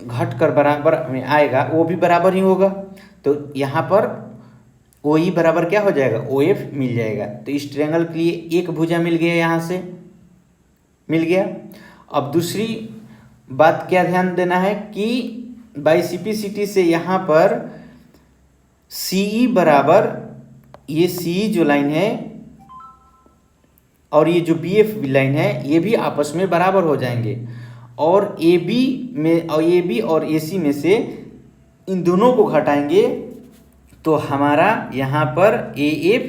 घट कर बराबर में आएगा वो भी बराबर ही होगा। तो यहाँ पर OE बराबर क्या हो जाएगा, OF मिल जाएगा। तो इस ट्रायंगल के लिए एक भुजा मिल गया, यहाँ से मिल गया। अब दूसरी बात क्या ध्यान देना है कि बाई CPCT से यहाँ पर CE बराबर ये CE जो लाइन है और ये जो BF लाइन है ये भी आपस में बराबर हो जाएंगे, और AB और AC में से इन दोनों को घटाएंगे तो हमारा यहाँ पर AF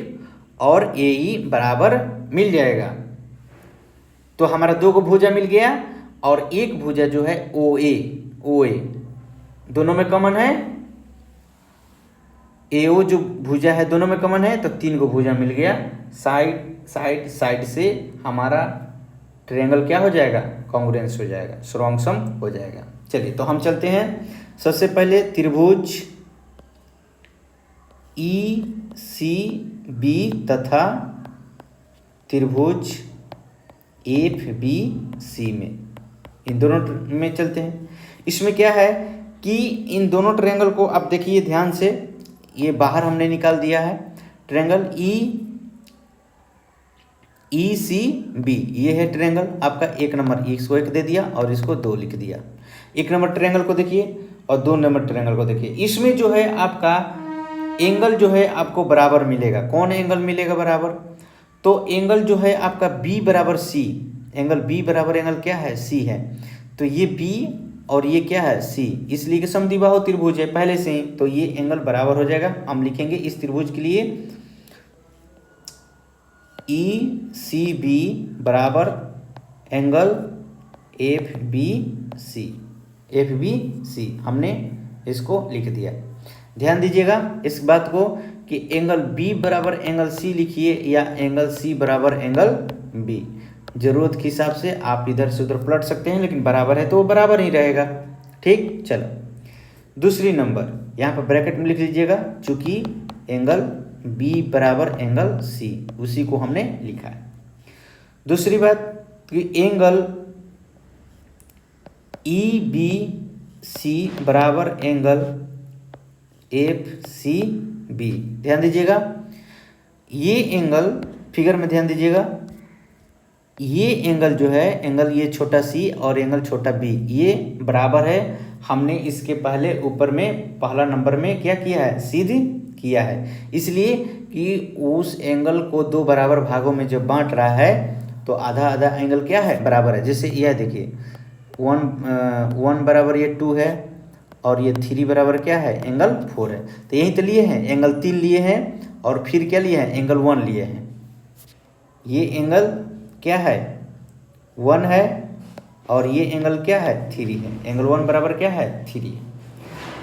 और AE बराबर मिल जाएगा। तो हमारा 2 को भुजा मिल गया और एक भुजा जो है ओ ए दोनों में कॉमन है, एओ जो भुजा है दोनों में कॉमन है, तो 3 को भुजा मिल गया। साइड से हमारा ट्रायंगल क्या हो जाएगा, कॉन्ग्रुएंस हो जाएगा, सर्वांग हो जाएगा। चलिए तो हम चलते हैं। सबसे पहले त्रिभुज ECB तथा त्रिभुज FBC में, इन दोनों में चलते हैं। इसमें क्या है कि इन दोनों ट्रायंगल को आप देखिए ध्यान से, ये बाहर हमने निकाल दिया है ट्रायंगल ECB, ये है ट्रायंगल आपका 1 नंबर, इसको 1 दे दिया और इसको 2 लिख दिया। 1 नंबर ट्रायंगल को देखिए और 2 नंबर ट्रायंगल को देखिए। इसमें जो है आपका एंगल जो है आपको बराबर मिलेगा। कौन एंगल मिलेगा बराबर, तो एंगल जो है आपका B बराबर C, एंगल B बराबर एंगल क्या है, C है। तो ये B और ये क्या है, C, इसलिए कि समद्विबाहु त्रिभुज है पहले से ही, तो ये एंगल बराबर हो जाएगा। हम लिखेंगे इस त्रिभुज के लिए ECB बराबर एंगल FBC, हमने इसको लिख दिया। ध्यान दीजिएगा इस बात को कि एंगल B बराबर एंगल C लिखिए या एंगल C बराबर एंगल B, जरूरत के हिसाब से आप इधर से उधर पलट सकते हैं, लेकिन बराबर है तो वो बराबर ही रहेगा। ठीक, चलो दूसरी नंबर यहाँ पर ब्रैकेट में लिख लीजिएगा, चूंकि एंगल B बराबर एंगल C, उसी को हमने लिखा है। दूसरी बात कि एंगल EBC बराबर एंगल FCB, ध्यान दीजिएगा ये एंगल, फिगर में ध्यान दीजिएगा, ये एंगल जो है, एंगल ये छोटा c और एंगल छोटा b, ये बराबर है। हमने इसके पहले ऊपर में पहला नंबर में क्या किया है, सिद्ध किया है, इसलिए कि उस एंगल को 2 बराबर भागों में जब बांट रहा है तो आधा आधा एंगल क्या है, बराबर है। जैसे यह देखिए 1 बराबर ये 2 है और ये 3 बराबर क्या है, एंगल 4 है। तो यही तो लिए हैं, एंगल 3 लिए हैं और फिर क्या लिए हैं, एंगल 1 लिए हैं। ये एंगल क्या है, 1 है और ये एंगल क्या है, 3 है। एंगल 1 बराबर क्या है, 3 है।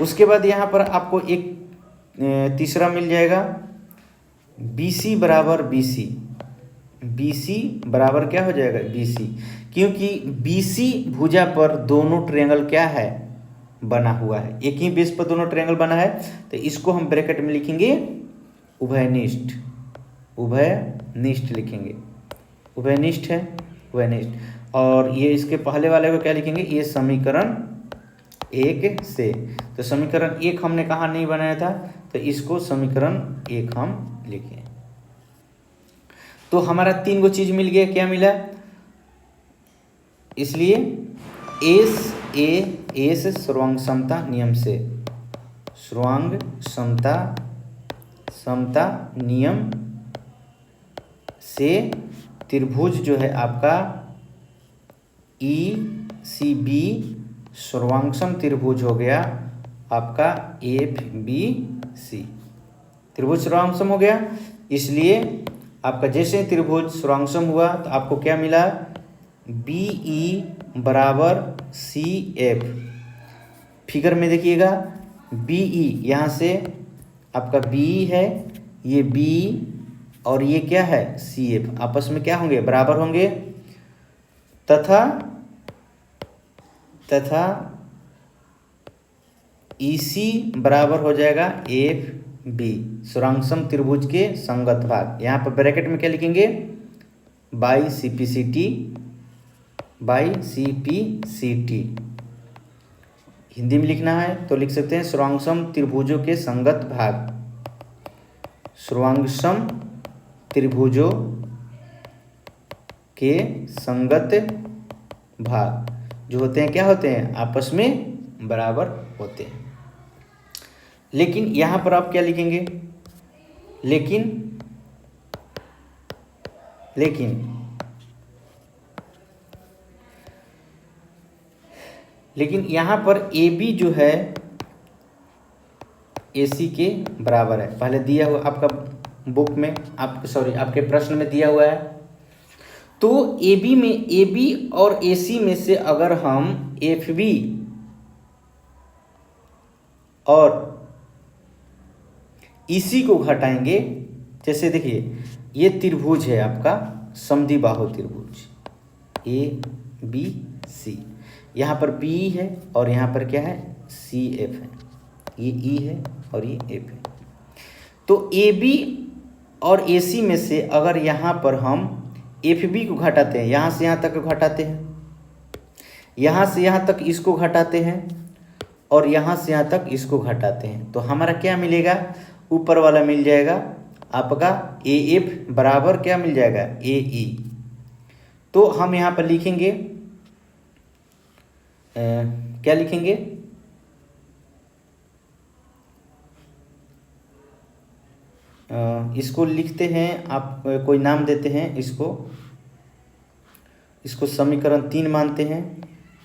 उसके बाद यहाँ पर आपको एक तीसरा मिल जाएगा, BC बराबर BC, BC बराबर क्या हो जाएगा, BC, क्योंकि BC भुजा पर दोनों ट्रायंगल क्या है, बना हुआ है, एक ही बेस पर दोनों ट्रायंगल बना है। तो इसको हम ब्रैकेट में लिखेंगे उभयनिष्ठ, उभयनिष्ठ लिखेंगे, उभयनिष्ठ है, उभयनिष्ठ। और ये इसके पहले वाले को क्या लिखेंगे, ये समीकरण 1 से, तो समीकरण 1 हमने कहाँ नहीं बनाया था, तो इसको समीकरण 1 हम लिखें। तो हमारा 3 गो चीज मिल गया, क्या मिला, इसलिए एस सर्वांग समता नियम से, सर्वांग समता नियम से त्रिभुज जो है आपका ECB सर्वांगसम त्रिभुज हो गया आपका FBC, त्रिभुज सर्वांगसम हो गया। इसलिए आपका जैसे त्रिभुज सर्वांगसम हुआ तो आपको क्या मिला, BE बराबर CF। फिगर में देखिएगा BE, यहाँ से आपका BE है, ये BE और ये क्या है, CF, आपस में क्या होंगे, बराबर होंगे। तथा EC बराबर हो जाएगा FB, सर्वांगसम त्रिभुज के संगत भाग। यहाँ पर ब्रैकेट में क्या लिखेंगे, बाई CPCT, हिंदी में लिखना है तो लिख सकते हैं सर्वांगसम त्रिभुजों के संगत भाग, सर्वांगसम त्रिभुजों के संगत भाग जो होते हैं क्या होते हैं, आपस में बराबर होते हैं। लेकिन यहाँ पर आप क्या लिखेंगे, लेकिन यहाँ पर AB जो है AC के बराबर है, पहले दिया हुआ आपका बुक में, आपके प्रश्न में दिया हुआ है। तो ए बी और ए सी में से अगर हम एफ बी और ई सी को घटाएंगे, जैसे देखिए ये त्रिभुज है आपका समद्विबाहु त्रिभुज ए बी सी, यहाँ पर बी है और यहाँ पर क्या है सी एफ है, ये ई है और ये एफ है। तो ए बी और ए सी में से अगर यहाँ पर हम एफ बी को घटाते हैं, यहाँ से यहाँ तक घटाते हैं, यहाँ से यहाँ तक इसको घटाते हैं और यहाँ से यहाँ तक इसको घटाते हैं, तो हमारा क्या मिलेगा, ऊपर वाला मिल जाएगा आपका ए एफ बराबर क्या मिल जाएगा ए ई। तो हम यहाँ पर लिखेंगे क्या लिखेंगे, इसको लिखते हैं, आप कोई नाम देते हैं, इसको समीकरण 3 मानते हैं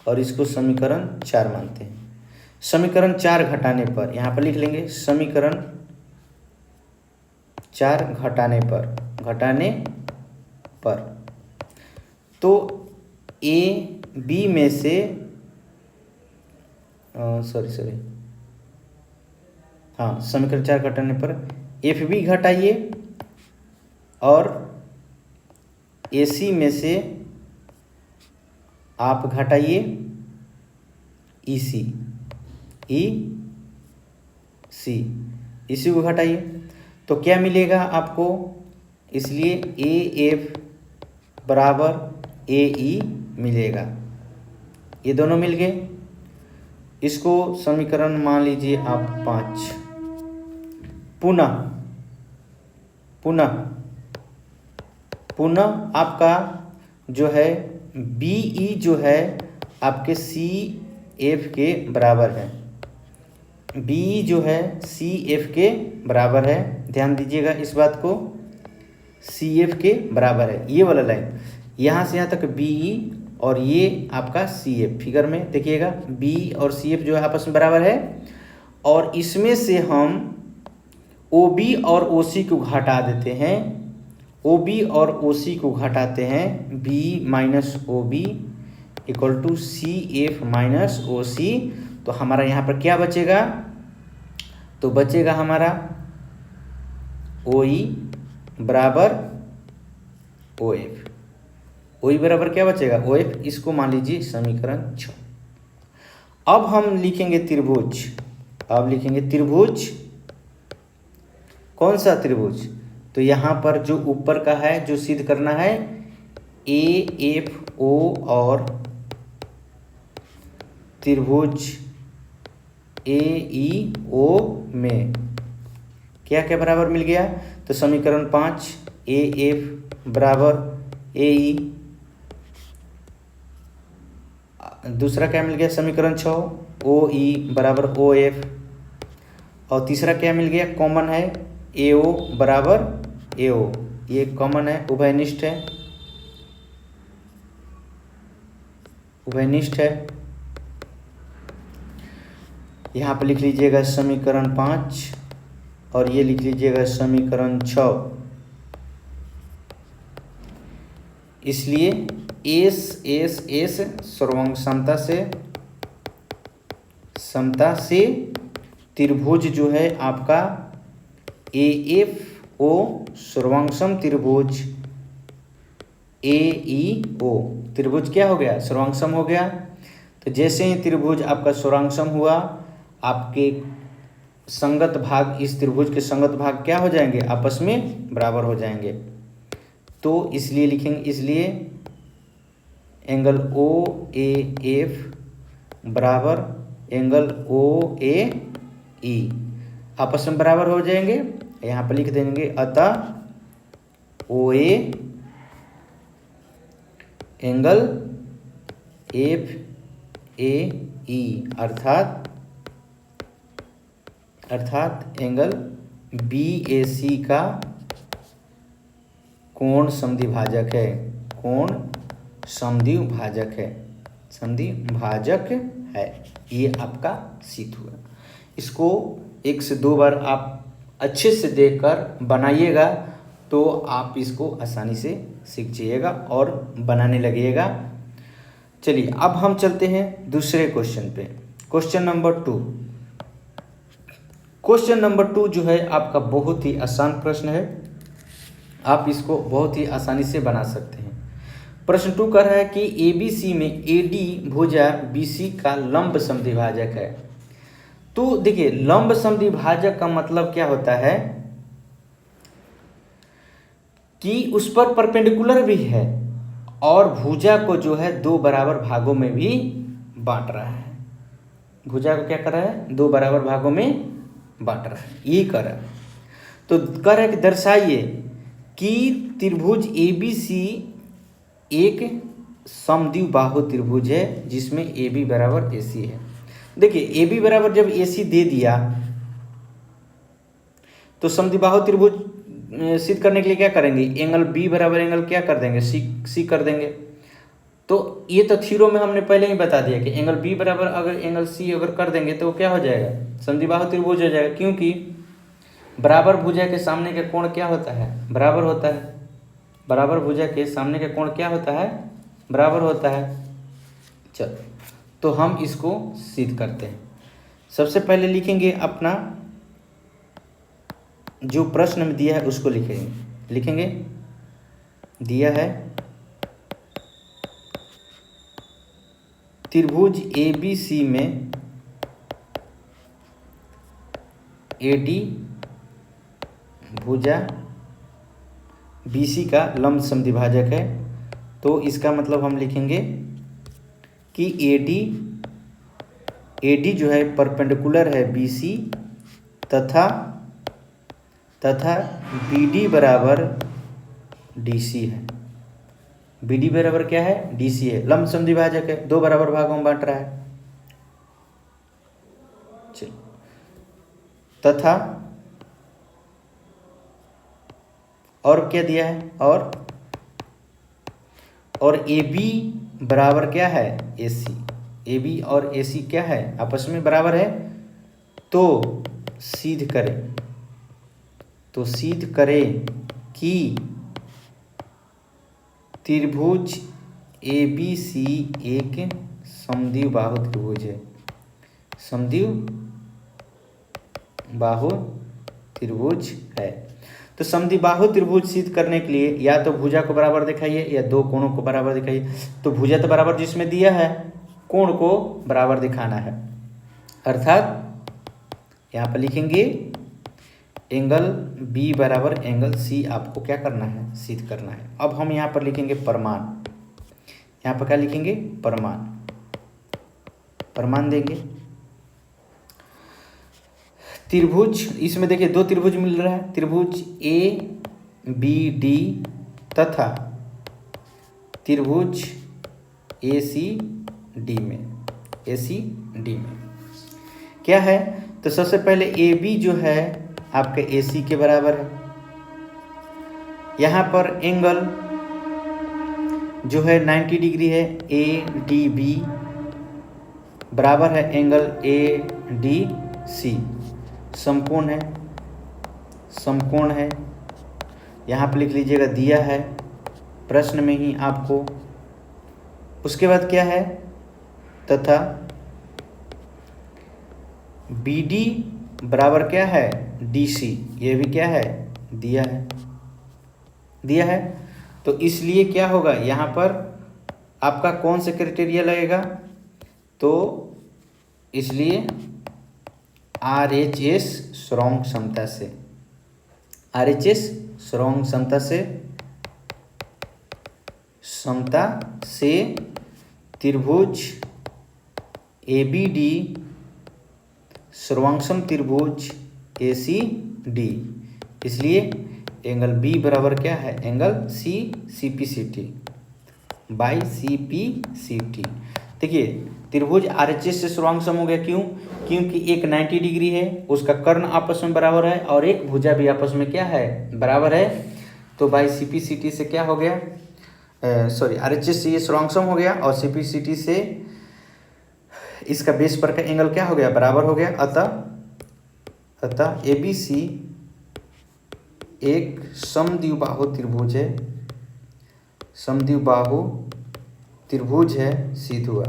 और इसको समीकरण 4 मानते हैं। समीकरण 4 घटाने पर यहाँ पर लिख लेंगे समीकरण 4 घटाने पर तो ए बी में से समीकरण 4 घटाने पर एफ बी घटाइए और ए सी में से आप घटाइए ई सी इसी को घटाइए, तो क्या मिलेगा आपको, इसलिए ए एफ बराबर ए ई मिलेगा। ये दोनों मिल गए, इसको समीकरण मान लीजिए आप 5। पुनः आपका जो है बी ई जो है आपके सी एफ के बराबर है, बी जो है सी एफ के बराबर है, ध्यान दीजिएगा इस बात को, सी एफ के बराबर है। ये वाला लाइन यहाँ से यहाँ तक बी ई और ये आपका सी एफ, फिगर में देखिएगा बी और सी एफ जो है आपस में बराबर है, और इसमें से हम ओ बी और ओ सी को घटा देते हैं, ओ बी और ओ सी को घटाते हैं, B minus O B equal to C F minus O C, तो हमारा यहाँ पर क्या बचेगा, तो बचेगा हमारा ओ ई बराबर ओ एफ, ओ ई बराबर क्या बचेगा ओ एफ, इसको मान लीजिए समीकरण 6। अब हम लिखेंगे त्रिभुज, त्रिभुज कौन सा त्रिभुज, तो यहाँ पर जो ऊपर का है जो सिद्ध करना है ए एफ ओ और त्रिभुज ए ई ओ में क्या क्या बराबर मिल गया, तो समीकरण 5 ए एफ बराबर ए ई, दूसरा क्या मिल गया समीकरण 6 ओ ई बराबर ओ एफ, और तीसरा क्या मिल गया कॉमन है ए ओ बराबर ए ओ, ये कॉमन है, उभयनिष्ठ है, यहाँ पर लिख लीजिएगा समीकरण 5 और ये लिख लीजिएगा समीकरण 6। इसलिए एस एस एस सर्वांग समता से त्रिभुज जो है आपका ए एफ ओ सर्वांगसम त्रिभुज ए ई ओ, त्रिभुज क्या हो गया सर्वांगसम हो गया। तो जैसे ही त्रिभुज आपका सर्वांगसम हुआ, आपके संगत भाग, इस त्रिभुज के संगत भाग क्या हो जाएंगे आपस में बराबर हो जाएंगे, तो इसलिए लिखेंगे, इसलिए एंगल ओ ए एफ बराबर एंगल ओ ए ई आपस में बराबर हो जाएंगे। यहाँ पर लिख देंगे अतः ओ ए एंगल एफ ए ई अर्थात एंगल बी ए सी का कोण समद्विभाजक है, ये आपका सिद्ध हुआ। इसको 1 से 2 बार आप अच्छे से देखकर बनाइएगा तो आप इसको आसानी से सीख जाइएगा और बनाने लगिएगा। चलिए अब हम चलते हैं दूसरे क्वेश्चन पे। Question number 2। क्वेश्चन नंबर 2 जो है आपका बहुत ही आसान प्रश्न है, आप इसको बहुत ही आसानी से बना सकते हैं। प्रश्न 2 कह रहा है कि ABC में AD भुजा BC का लंब समद्विभाजक है। तो देखिए लंब समद्विभाजक का मतलब क्या होता है कि उस पर परपेंडिकुलर भी है और भुजा को जो है 2 बराबर भागों में भी बांट रहा है। भुजा को क्या कर रहा है, 2 बराबर भागों में बांट रहा है, यही कर रहा है। तो कह रहा है कि दर्शाइए कि त्रिभुज ABC एक समद्विबाहु त्रिभुज है जिसमें AB बराबर AC है। देखिए AB बराबर जब AC दे दिया तो समद्विबाहु त्रिभुज सिद्ध करने के लिए क्या करेंगे, एंगल B बराबर एंगल क्या कर देंगे, C कर देंगे। तो ये तो थ्योरम में हमने पहले ही बता दिया कि एंगल B बराबर अगर एंगल C अगर कर देंगे तो क्या हो जाएगा, समद्विबाहु त्रिभुज हो जाएगा, क्योंकि बराबर भुजा के सामने का कोण क्या होता है, बराबर होता है। बराबर भुजा के सामने का कोण क्या होता है, बराबर होता है। चलो तो हम इसको सिद्ध करते हैं। सबसे पहले लिखेंगे अपना जो प्रश्न में दिया है उसको लिखेंगे। दिया है त्रिभुज ABC में AD भुजा BC का लंब समद्विभाजक है। तो इसका मतलब हम लिखेंगे कि AD जो है परपेंडिकुलर है BC तथा BD बराबर DC है। BD बराबर क्या है, DC है, लंब समद्विभाजक है, 2 बराबर भागों में बांट रहा है। चलिए तथा और क्या दिया है, और AB बराबर क्या है, AC। AB और AC क्या है, आपस में बराबर है। तो सिद्ध करें कि त्रिभुज ABC एक समद्विबाहु त्रिभुज है। समद्विबाहु त्रिभुज है। तो समद्विबाहु त्रिभुज सिद्ध करने के लिए या तो भुजा को बराबर दिखाइए या 2 कोणों को बराबर दिखाइए। तो भुजा तो बराबर जिसमें दिया है, कोण को बराबर दिखाना है, अर्थात यहाँ पर लिखेंगे एंगल B बराबर एंगल C आपको क्या करना है, सिद्ध करना है। अब हम यहाँ पर लिखेंगे प्रमाण। यहाँ पर क्या लिखेंगे, प्रमाण देंगे। त्रिभुज, इसमें देखिए 2 त्रिभुज मिल रहा है, त्रिभुज ABD तथा त्रिभुज ACD में क्या है। तो सबसे पहले AB जो है आपके AC के बराबर है। यहाँ पर एंगल जो है 90 डिग्री है, ADB बराबर है एंगल ADC। समकोण है, यहाँ पर लिख लीजिएगा, दिया है प्रश्न में ही आपको। उसके बाद क्या है, तथा BD बराबर क्या है, DC। ये भी क्या है, दिया है। तो इसलिए क्या होगा, यहाँ पर आपका कौन से क्राइटेरिया लगेगा, तो इसलिए RHS स्ट्रॉन्ग क्षमता से, RHS स्ट्रॉन्ग क्षमता से त्रिभुज ABD सर्वांगसम त्रिभुज ACD। इसलिए एंगल B बराबर क्या है, एंगल CPCT बाई CPCT। देखिए त्रिभुज RHS से सर्वांगसम हो गया, क्योंकि एक 90 डिग्री है, उसका कर्ण आपस में बराबर है, और एक भुजा भी आपस में क्या है, बराबर है। तो बाई CPCT से क्या हो गया, RHS से ये सर्वांगसम हो गया, और CPCT से इसका बेस पर का एंगल क्या हो गया, बराबर हो गया। अतः ABC एक समद्विबाहु त्रिभुज है, समद्विबाहु त्रिभुज है, सिद्ध हुआ,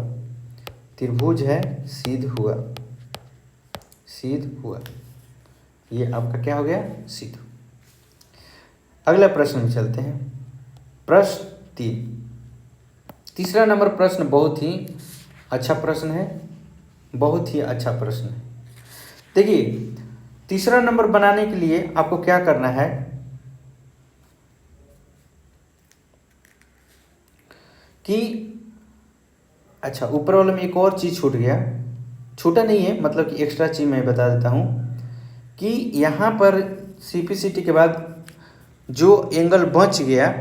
त्रिभुज है, सिद्ध हुआ, सिद्ध हुआ, ये आपका क्या हो गया, सिद्ध। अगला प्रश्न में चलते हैं। प्रश्न 3, तीसरा नंबर प्रश्न बहुत ही अच्छा प्रश्न है, बहुत ही अच्छा प्रश्न है। देखिए, तीसरा नंबर बनाने के लिए आपको क्या करना है कि अच्छा, ऊपर वाले में एक और चीज़ छूट गया, छूटा नहीं है, मतलब कि एक्स्ट्रा चीज़ मैं बता देता हूँ कि यहाँ पर CPCT के बाद जो एंगल बच गया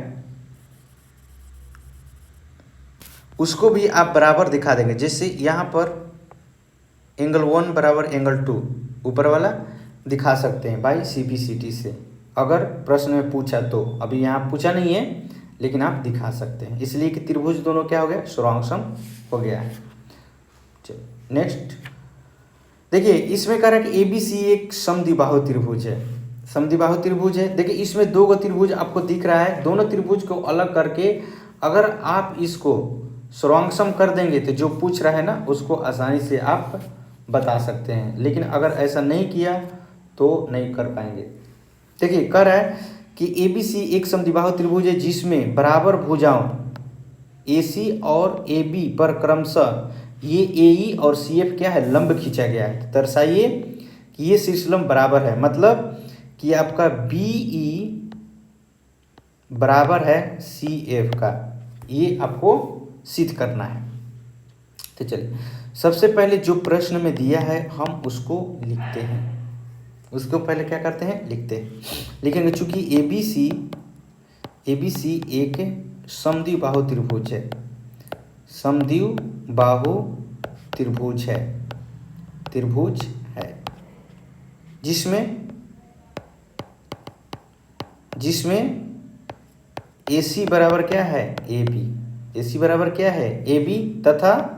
उसको भी आप बराबर दिखा देंगे। जैसे यहाँ पर एंगल 1 बराबर एंगल 2 ऊपर वाला दिखा सकते हैं बाई CPCT से, अगर प्रश्न में पूछा तो। अभी यहाँ पूछा नहीं है लेकिन आप दिखा सकते हैं, इसलिए कि त्रिभुज दोनों क्या हो गया, सर्वांगसम हो गया है। चलिए नेक्स्ट देखिए, इसमें कह रहा है कि ABC एक समद्विबाहु त्रिभुज है, समद्विबाहु त्रिभुज है। देखिए इसमें दो त्रिभुज आपको दिख रहा है, दोनों त्रिभुज को अलग करके अगर आप इसको सर्वांगसम कर देंगे तो जो पूछ रहा है ना उसको आसानी से आप बता सकते हैं, लेकिन अगर ऐसा नहीं किया तो नहीं कर पाएंगे। देखिए कह रहा है कि ABC एक समद्विबाहु त्रिभुज है जिसमें बराबर भुजाओं AC और AB पर क्रमशः ये AE और CF क्या है, लंब खींचा गया है। दर्शाइए कि ये शीर्षलंब बराबर है, मतलब कि आपका BE बराबर है CF का, ये आपको सिद्ध करना है। तो चलिए सबसे पहले जो प्रश्न में दिया है हम उसको लिखते हैं, उसको पहले क्या करते हैं, लिखते हैं। लिखेंगे चूंकि ABC एक समद्विबाहु त्रिभुज है, समद्विबाहु त्रिभुज है, त्रिभुज है जिसमें AC बराबर क्या है, AB, AC बराबर क्या है, AB, तथा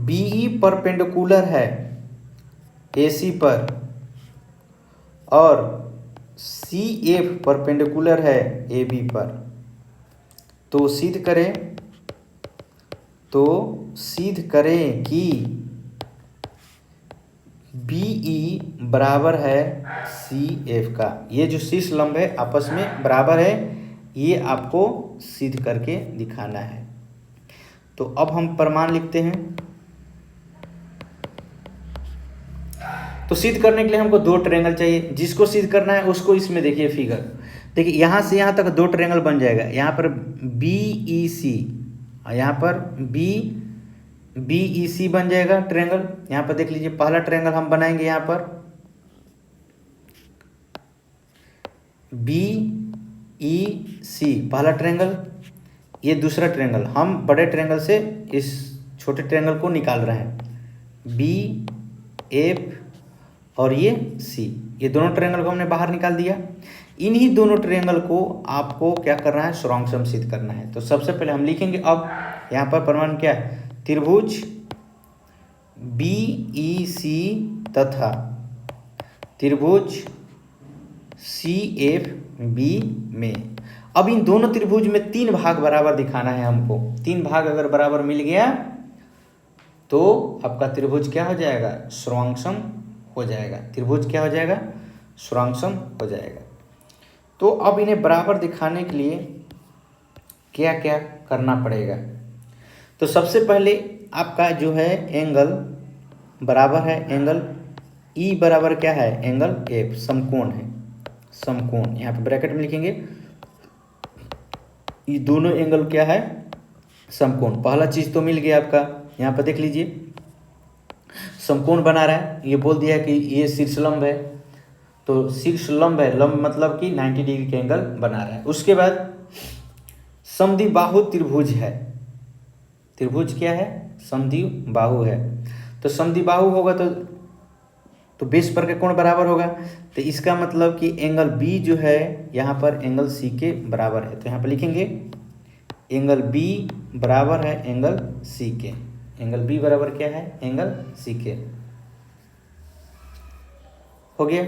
BE परपेंडिकुलर है AC पर और CF परपेंडिकुलर है AB पर। तो सिद्ध करें कि BE बराबर है CF का, ये जो शीर्ष लंब है आपस में बराबर है, ये आपको सिद्ध करके दिखाना है। तो अब हम प्रमाण लिखते हैं। तो सिद्ध करने के लिए हमको दो ट्रायंगल चाहिए, जिसको सिद्ध करना है उसको इसमें देखिए फिगर, देखिए यहाँ से यहाँ तक दो ट्रायंगल बन जाएगा, यहाँ पर BEC, यहाँ पर BEC बन जाएगा ट्रायंगल। यहाँ पर देख लीजिए पहला ट्रायंगल हम बनाएंगे, यहाँ पर BEC पहला ट्रायंगल, ये दूसरा ट्रायंगल, हम बड़े ट्रायंगल से इस छोटे ट्रायंगल को निकाल रहे हैं, BF और ये C, ये दोनों ट्रायंगल को हमने बाहर निकाल दिया। इन्हीं दोनों ट्रायंगल को आपको क्या करना है, सर्वांगसम सिद्ध करना है। तो सबसे पहले हम लिखेंगे, अब यहाँ पर प्रमाण क्या है, त्रिभुज BEC तथा त्रिभुज CFB में, अब इन दोनों त्रिभुज में 3 भाग बराबर दिखाना है हमको। 3 भाग अगर बराबर मिल गया तो आपका त्रिभुज क्या हो जाएगा, सर्वांगसम हो जाएगा, त्रिभुज क्या हो जाएगा, सर्वांगसम हो जाएगा। तो अब इन्हें बराबर दिखाने के लिए क्या क्या करना पड़ेगा। तो सबसे पहले आपका जो है एंगल बराबर है, एंगल E बराबर क्या है, एंगल F, समकोण है, समकोण, यहाँ पे ब्रैकेट में लिखेंगे, ये दोनों एंगल क्या है, समकोण। पहला चीज तो मिल गया आपका, यहाँ पर देख लीजिए समकोण बना रहा है, ये बोल दिया कि ये शीर्षलंब है, तो शीर्षलंब है, लंब मतलब कि 90 डिग्री के एंगल बना रहा है। उसके बाद समद्विबाहु त्रिभुज है, त्रिभुज क्या है, समद्विबाहु है, तो समद्विबाहु होगा तो बेस पर का कोण बराबर होगा, तो इसका मतलब कि एंगल B जो है यहाँ पर एंगल C के बराबर है। तो यहाँ पर लिखेंगे एंगल B बराबर है एंगल C के, एंगल B बराबर क्या है, एंगल C के, हो गया।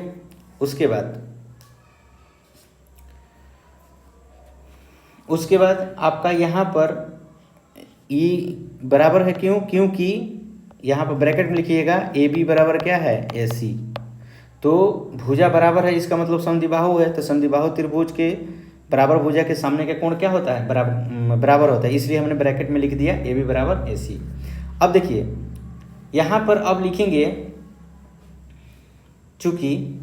उसके बाद आपका यहाँ पर ई बराबर है, क्योंकि यहाँ पर ब्रैकेट में लिखिएगा ए बी बराबर क्या है, ए सी। तो भुजा बराबर है, इसका मतलब समद्विबाहु है, तो समद्विबाहु त्रिभुज के बराबर भुजा के सामने का कोण क्या होता है, बराबर होता है, इसलिए हमने ब्रैकेट में लिख दिया ए बी बराबर ए सी। अब देखिए यहाँ पर अब लिखेंगे, चूंकि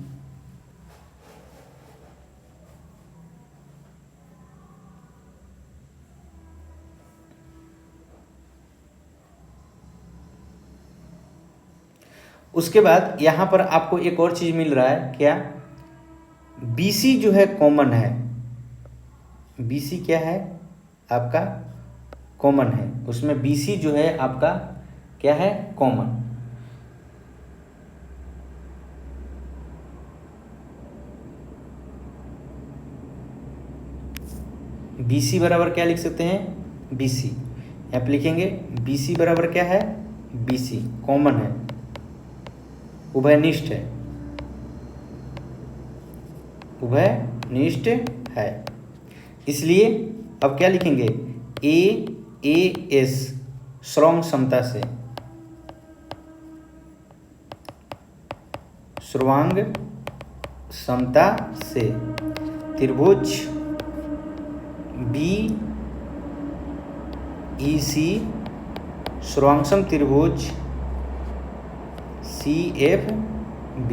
उसके बाद यहाँ पर आपको एक और चीज़ मिल रहा है, क्या, BC जो है कॉमन है, BC क्या है आपका कॉमन है, उसमें BC जो है आपका क्या है, कॉमन। BC बराबर क्या लिख सकते हैं, BC, यहाँ पे लिखेंगे BC बराबर क्या है, BC कॉमन है, उभयनिष्ठ है, उभयनिष्ठ है, इसलिए अब क्या लिखेंगे, AS श्रृंग समता से, श्रृंग समता से त्रिभुज BEC श्रृंगसम त्रिभुज CFB,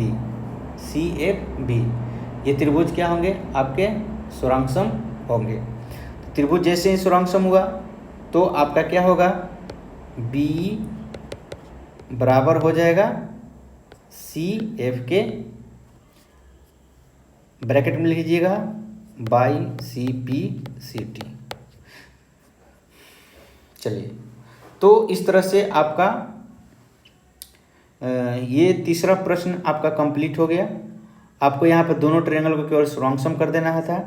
ये त्रिभुज क्या होंगे, आपके श्रृंगसम होंगे। तो त्रिभुज जैसे ही श्रृंगसम हुआ तो आपका क्या होगा, B बराबर हो जाएगा CF के, ब्रैकेट में लिख लीजिएगा बाई CPCT। चलिए, तो इस तरह से आपका ये तीसरा प्रश्न आपका कंप्लीट हो गया। आपको यहाँ पर दोनों ट्रायंगल को केवल श्रृंगसम कर देना था।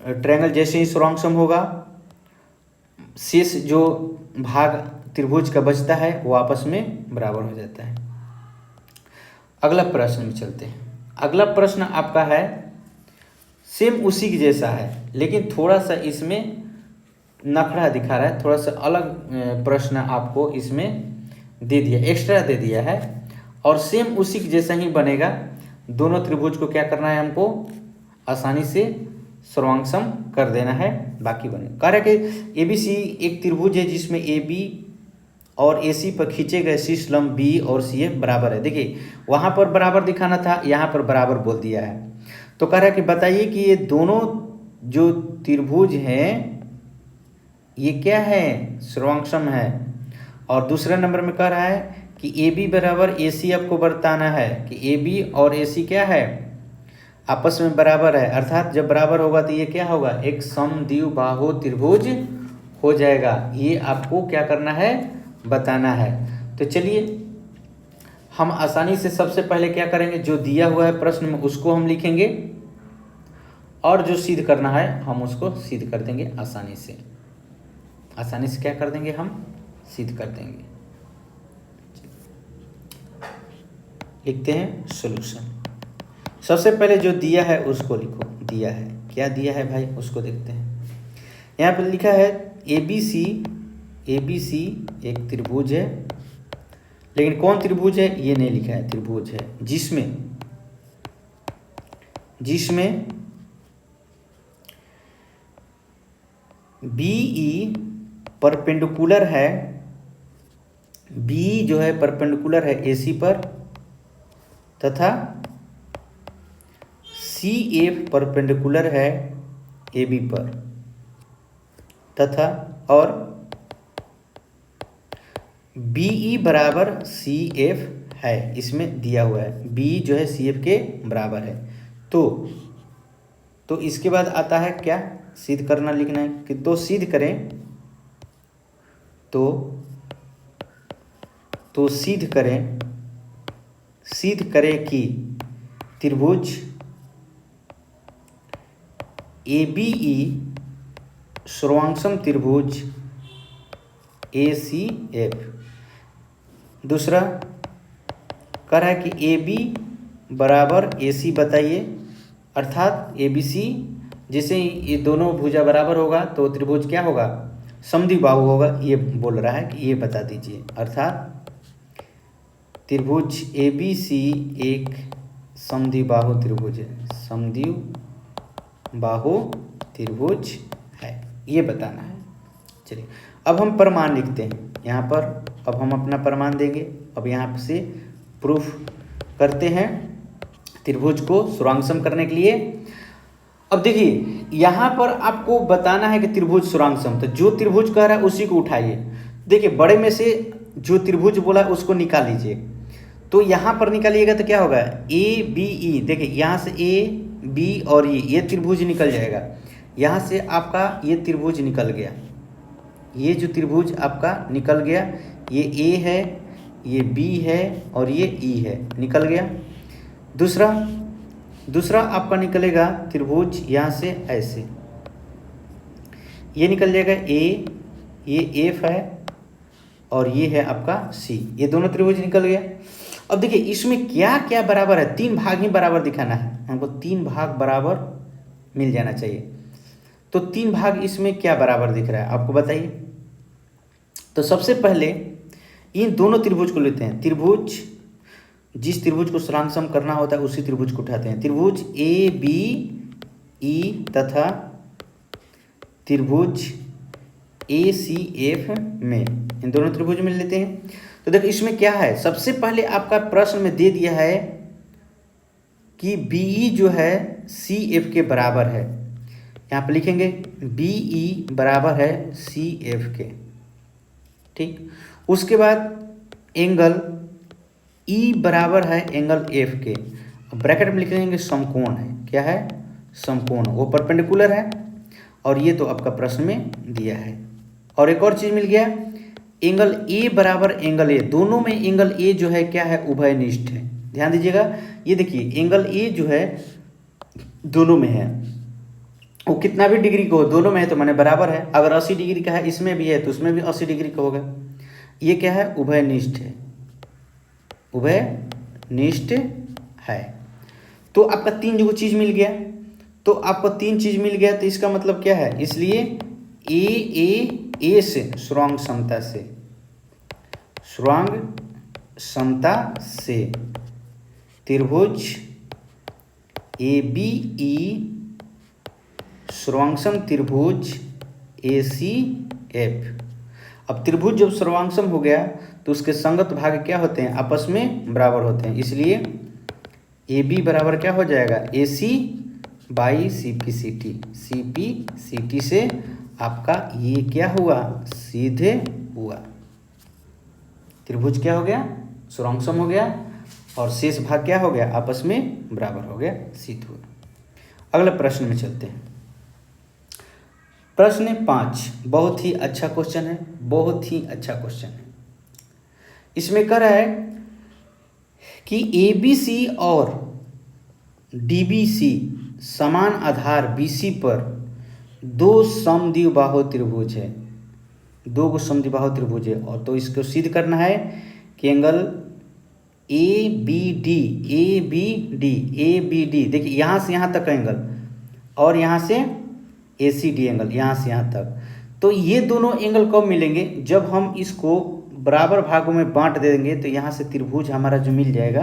ट्रायंगल जैसे ही श्रृंगसम होगा, शेष जो भाग त्रिभुज का बचता है वो आपस में बराबर हो जाता है। अगला प्रश्न में चलते हैं। अगला प्रश्न आपका है सेम उसी के जैसा है, लेकिन थोड़ा सा इसमें नखरा दिखा रहा है, थोड़ा सा अलग प्रश्न आपको इसमें दे दिया, एक्स्ट्रा दे दिया है, और सेम उसी के जैसा ही बनेगा। दोनों त्रिभुज को क्या करना है, हमको आसानी से श्रृंगसम कर देना है, बाकी बने। कह रहा है कि ABC एक त्रिभुज है जिसमें AB और AC पर खींचे गए शीर्ष लंब B और CF बराबर है। देखिए वहाँ पर बराबर दिखाना था, यहाँ पर बराबर बोल दिया है। तो कह रहा है कि बताइए कि ये दोनों जो त्रिभुज हैं ये क्या है, श्रृंगसम है। और दूसरे नंबर में कह रहा है कि AB बराबर AC आपको बताना है कि AB और AC क्या है, आपस में बराबर है, अर्थात जब बराबर होगा तो ये क्या होगा, एक समद्विबाहु त्रिभुज हो जाएगा। ये आपको क्या करना है, बताना है। तो चलिए हम आसानी से सबसे पहले क्या करेंगे, जो दिया हुआ है प्रश्न में उसको हम लिखेंगे, और जो सिद्ध करना है हम उसको सिद्ध कर देंगे आसानी से। आसानी से क्या कर देंगे, हम सिद्ध कर देंगे। लिखते हैं सॉल्यूशन। सबसे पहले जो दिया है उसको लिखो, दिया है, क्या दिया है भाई उसको देखते हैं। यहाँ पर लिखा है ABC एक त्रिभुज है, लेकिन कौन त्रिभुज है ये नहीं लिखा है। त्रिभुज है जिसमें BE परपेंडिकुलर है, BE जो है परपेंडिकुलर है AC पर, तथा CF परपेंडिकुलर है AB पर, तथा और BE बराबर CF है, इसमें दिया हुआ है BE जो है CF के बराबर है। तो इसके बाद आता है क्या, सिद्ध करना, लिखना है कि तो सिद्ध करें, तो सिद्ध करें कि त्रिभुज ABE श्रृंगसम त्रिभुज ACF। दूसरा कह रहा है कि AB बराबर AC बताइए, अर्थात ABC जैसे ये दोनों भुजा बराबर होगा तो त्रिभुज क्या होगा, समद्विबाहु होगा। ये बोल रहा है कि ये बता दीजिए, अर्थात त्रिभुज ABC एक समद्विबाहु त्रिभुज है, समद्विबाहु त्रिभुज है, ये बताना है। चलिए अब हम प्रमाण लिखते हैं यहाँ पर। अब हम अपना प्रमाण देंगे। अब यहाँ से प्रूफ करते हैं त्रिभुज को सुरांगसम करने के लिए। अब देखिए यहाँ पर आपको बताना है कि त्रिभुज सुरांगसम, तो जो त्रिभुज कह रहा है उसी को उठाइए। देखिए बड़े में से जो त्रिभुज बोला है उसको निकाल लीजिए। तो यहाँ पर निकालिएगा तो क्या होगा, ABE। देखिए यहाँ से AB और ये त्रिभुज निकल जाएगा। यहाँ से आपका ये त्रिभुज निकल गया, ये जो त्रिभुज आपका निकल गया, ये A है, ये B है और ये E है, निकल गया। दूसरा आपका निकलेगा त्रिभुज यहाँ से ऐसे, ये निकल जाएगा A, ये F है और ये है आपका C, ये दोनों त्रिभुज निकल गया। अब देखिए इसमें क्या क्या बराबर है, 3 भाग ही बराबर दिखाना है हमको, 3 भाग बराबर मिल जाना चाहिए। तो 3 भाग इसमें क्या बराबर दिख रहा है आपको बताइए। तो सबसे पहले इन दोनों त्रिभुज को लेते हैं। त्रिभुज, जिस त्रिभुज को सुरांगसम करना होता है उसी त्रिभुज को उठाते हैं। त्रिभुज ABE तथा त्रिभुज ACF में, इन दोनों त्रिभुज में लेते हैं। तो देखो इसमें क्या है, सबसे पहले आपका प्रश्न में दे दिया है कि BE जो है CF के बराबर है। यहाँ पर लिखेंगे BE बराबर है CF के, ठीक। उसके बाद एंगल E बराबर है एंगल F के। अब ब्रैकेट में लिख लेंगे समकोण है, क्या है, समकोण, वो परपेंडिकुलर है। और ये तो आपका प्रश्न में दिया है। और एक और चीज़ मिल गया, एंगल A बराबर एंगल A, दोनों में एंगल A जो है क्या है, उभयनिष्ठ है। ध्यान दीजिएगा, ये देखिए एंगल A जो है दोनों में है, वो कितना भी डिग्री का हो दोनों में है तो माने बराबर है। अगर 80 डिग्री का है इसमें भी है तो उसमें भी 80 डिग्री का होगा। ये क्या है, उभयनिष्ठ है, उभयनिष्ठ है। तो आपका 3 चीज़ मिल गया। तो आपको 3 चीज़ मिल गया तो इसका मतलब क्या है, इसलिए A से सुरांग समता से, सुरांग समता से त्रिभुज ABE सर्वांगसम त्रिभुज ACF। अब त्रिभुज जब सर्वांगसम हो गया तो उसके संगत भाग क्या होते हैं, आपस में बराबर होते हैं। इसलिए AB बराबर क्या हो जाएगा, AC बाई CP से आपका ये क्या हुआ, सीधे हुआ। त्रिभुज क्या हो गया, सर्वांगसम हो गया और शेष भाग क्या हो गया, आपस में बराबर हो गया, सीधे हुआ। अगले प्रश्न में चलते हैं। प्रश्न 5 बहुत ही अच्छा क्वेश्चन है, बहुत ही अच्छा क्वेश्चन है। इसमें कह रहा है कि ABC और DBC समान आधार BC पर 2 समद्विबाहु त्रिभुज है, 2 समद्विबाहु त्रिभुज है। और तो इसको सिद्ध करना है कि एंगल ABD देखिए यहाँ से यहाँ तक एंगल और यहाँ से ACD एंगल, यहाँ से यहाँ तक। तो ये दोनों एंगल कब मिलेंगे, जब हम इसको बराबर भागों में बांट देंगे। तो यहाँ से त्रिभुज हमारा जो मिल जाएगा,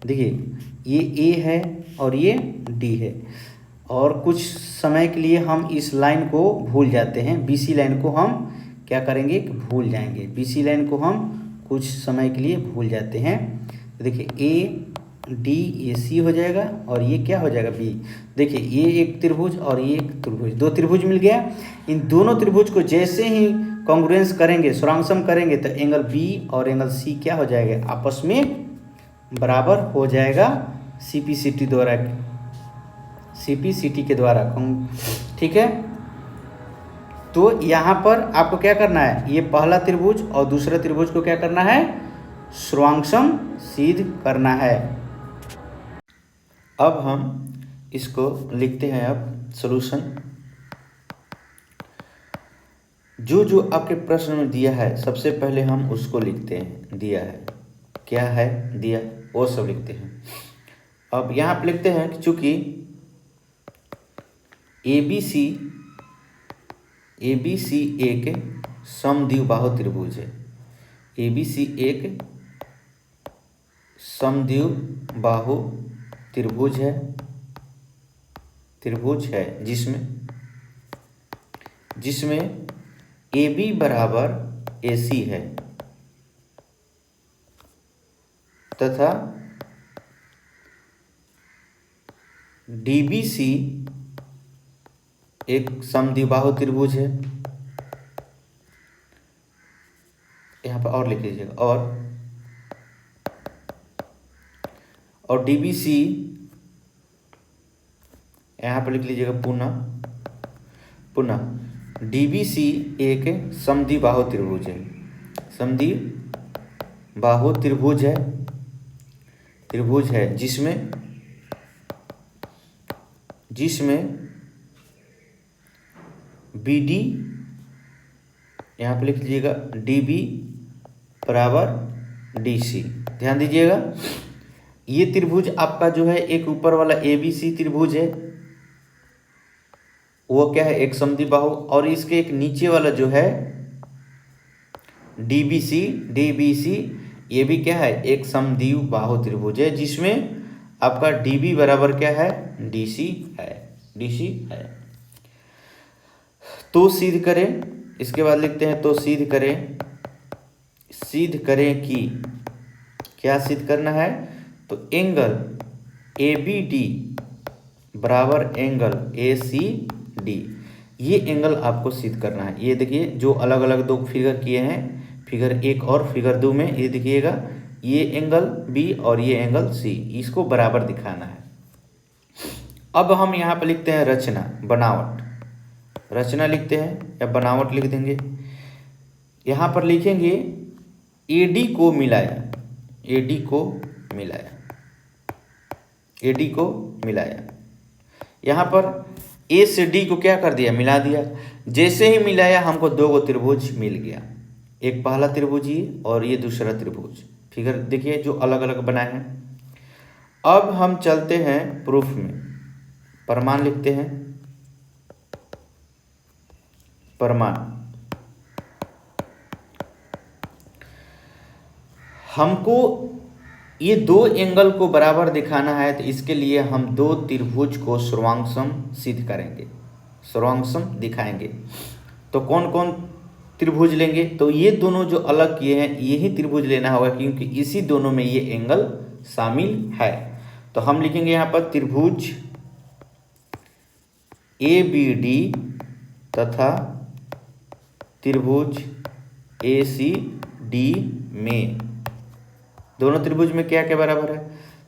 देखिए ये A है और ये D है। और कुछ समय के लिए हम इस लाइन को भूल जाते हैं, BC लाइन को हम क्या करेंगे, भूल जाएंगे। BC लाइन को हम कुछ समय के लिए भूल जाते हैं। तो देखिए ADAC हो जाएगा और ये क्या हो जाएगा, B। देखिए ये एक त्रिभुज और ये एक त्रिभुज, 2 त्रिभुज मिल गया। इन दोनों त्रिभुज को जैसे ही कॉन्ग्रुएंस करेंगे, सुरांगसम करेंगे, तो एंगल B और एंगल C क्या हो जाएगा, आपस में बराबर हो जाएगा CPCT द्वारा, CPCT के द्वारा, ठीक है। तो यहाँ पर आपको क्या करना है, ये पहला त्रिभुज और दूसरा त्रिभुज को क्या करना है, सर्वांगसम सिद्ध करना है। अब हम इसको लिखते हैं, अब सॉल्यूशन। जो जो आपके प्रश्न में दिया है सबसे पहले हम उसको लिखते हैं, दिया है क्या है, दिया वो सब लिखते हैं। अब यहाँ पे लिखते हैं कि चूंकि ABC एक समद्विबाहु त्रिभुज है, ABC एक समद्विबाहु त्रिभुज है जिसमें AB बराबर AC है तथा DBC एक समद्विबाहु त्रिभुज है। यहाँ पर और लिख लीजिएगा, और DBC यहाँ पर लिख लीजिएगा पुनः DBC एक समद्विबाहु त्रिभुज है, समद्विबाहु त्रिभुज है जिसमें BD यहाँ पे लिख लीजिएगा DB बराबर DC। ध्यान दीजिएगा, ये त्रिभुज आपका जो है एक ऊपर वाला ABC त्रिभुज है, वो क्या है, एक समद्विबाहु, और इसके एक नीचे वाला जो है DBC ये भी क्या है, एक समद्विबाहु त्रिभुज है जिसमें आपका DB बराबर क्या है, DC है। तो सिद्ध करें, इसके बाद लिखते हैं तो सिद्ध करें कि क्या सिद्ध करना है, तो एंगल ABD बराबर एंगल ACD, ये एंगल आपको सिद्ध करना है। ये देखिए जो अलग अलग दो फिगर किए हैं, फिगर 1 और फिगर 2 में, ये देखिएगा ये एंगल B और ये एंगल C, इसको बराबर दिखाना है। अब हम यहाँ पर लिखते हैं रचना लिखते हैं या बनावट लिख देंगे। यहाँ पर लिखेंगे AD को मिलाया। यहाँ पर A से D को क्या कर दिया, मिला दिया। जैसे ही मिलाया हमको दो गो त्रिभुज मिल गया, एक पहला त्रिभुज ये और ये दूसरा त्रिभुज। फिगर देखिए जो अलग अलग बनाए हैं। अब हम चलते हैं प्रूफ में, प्रमाण लिखते हैं। प्रमाण, हमको ये दो एंगल को बराबर दिखाना है, तो इसके लिए हम दो त्रिभुज को सर्वांगसम सिद्ध करेंगे, सर्वांगसम दिखाएंगे। तो कौन कौन त्रिभुज लेंगे, तो ये दोनों जो अलग किए हैं यही त्रिभुज लेना होगा, क्योंकि इसी दोनों में ये एंगल शामिल है। तो हम लिखेंगे यहाँ पर त्रिभुज ABD तथा त्रिभुज ACD में, दोनों त्रिभुज में क्या क्या बराबर है।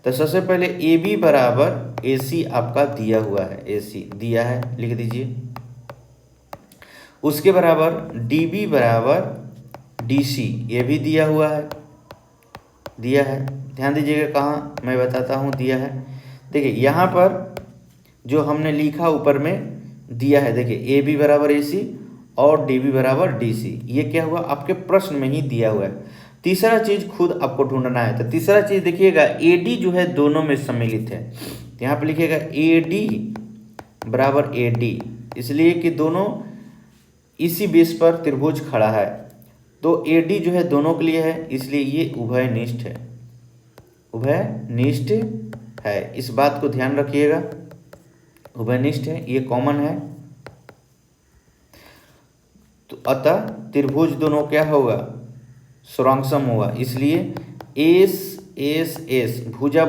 तो सबसे पहले AB बराबर AC आपका दिया हुआ है, AC दिया है, लिख दीजिए। उसके बराबर DB बराबर DC, ये भी दिया हुआ है, दिया है। ध्यान दीजिएगा कहाँ, मैं बताता हूँ दिया है। देखिए यहाँ पर जो हमने लिखा ऊपर में दिया है, देखिए AB बराबर AC और DB बराबर DC, ये क्या हुआ, आपके प्रश्न में ही दिया हुआ है। तीसरा चीज खुद आपको ढूंढना है। तो तीसरा चीज देखिएगा AD जो है दोनों में सम्मिलित है, तो यहाँ पे लिखिएगा AD बराबर AD, इसलिए कि दोनों इसी बेस पर त्रिभुज खड़ा है। तो AD जो है दोनों के लिए है, इसलिए ये उभयनिष्ठ है। इस बात को ध्यान रखिएगा, उभयनिष्ठ है, ये कॉमन है। तो अतः त्रिभुज दोनों क्या होगा, सर्वांगसम होगा। इसलिए S भुजा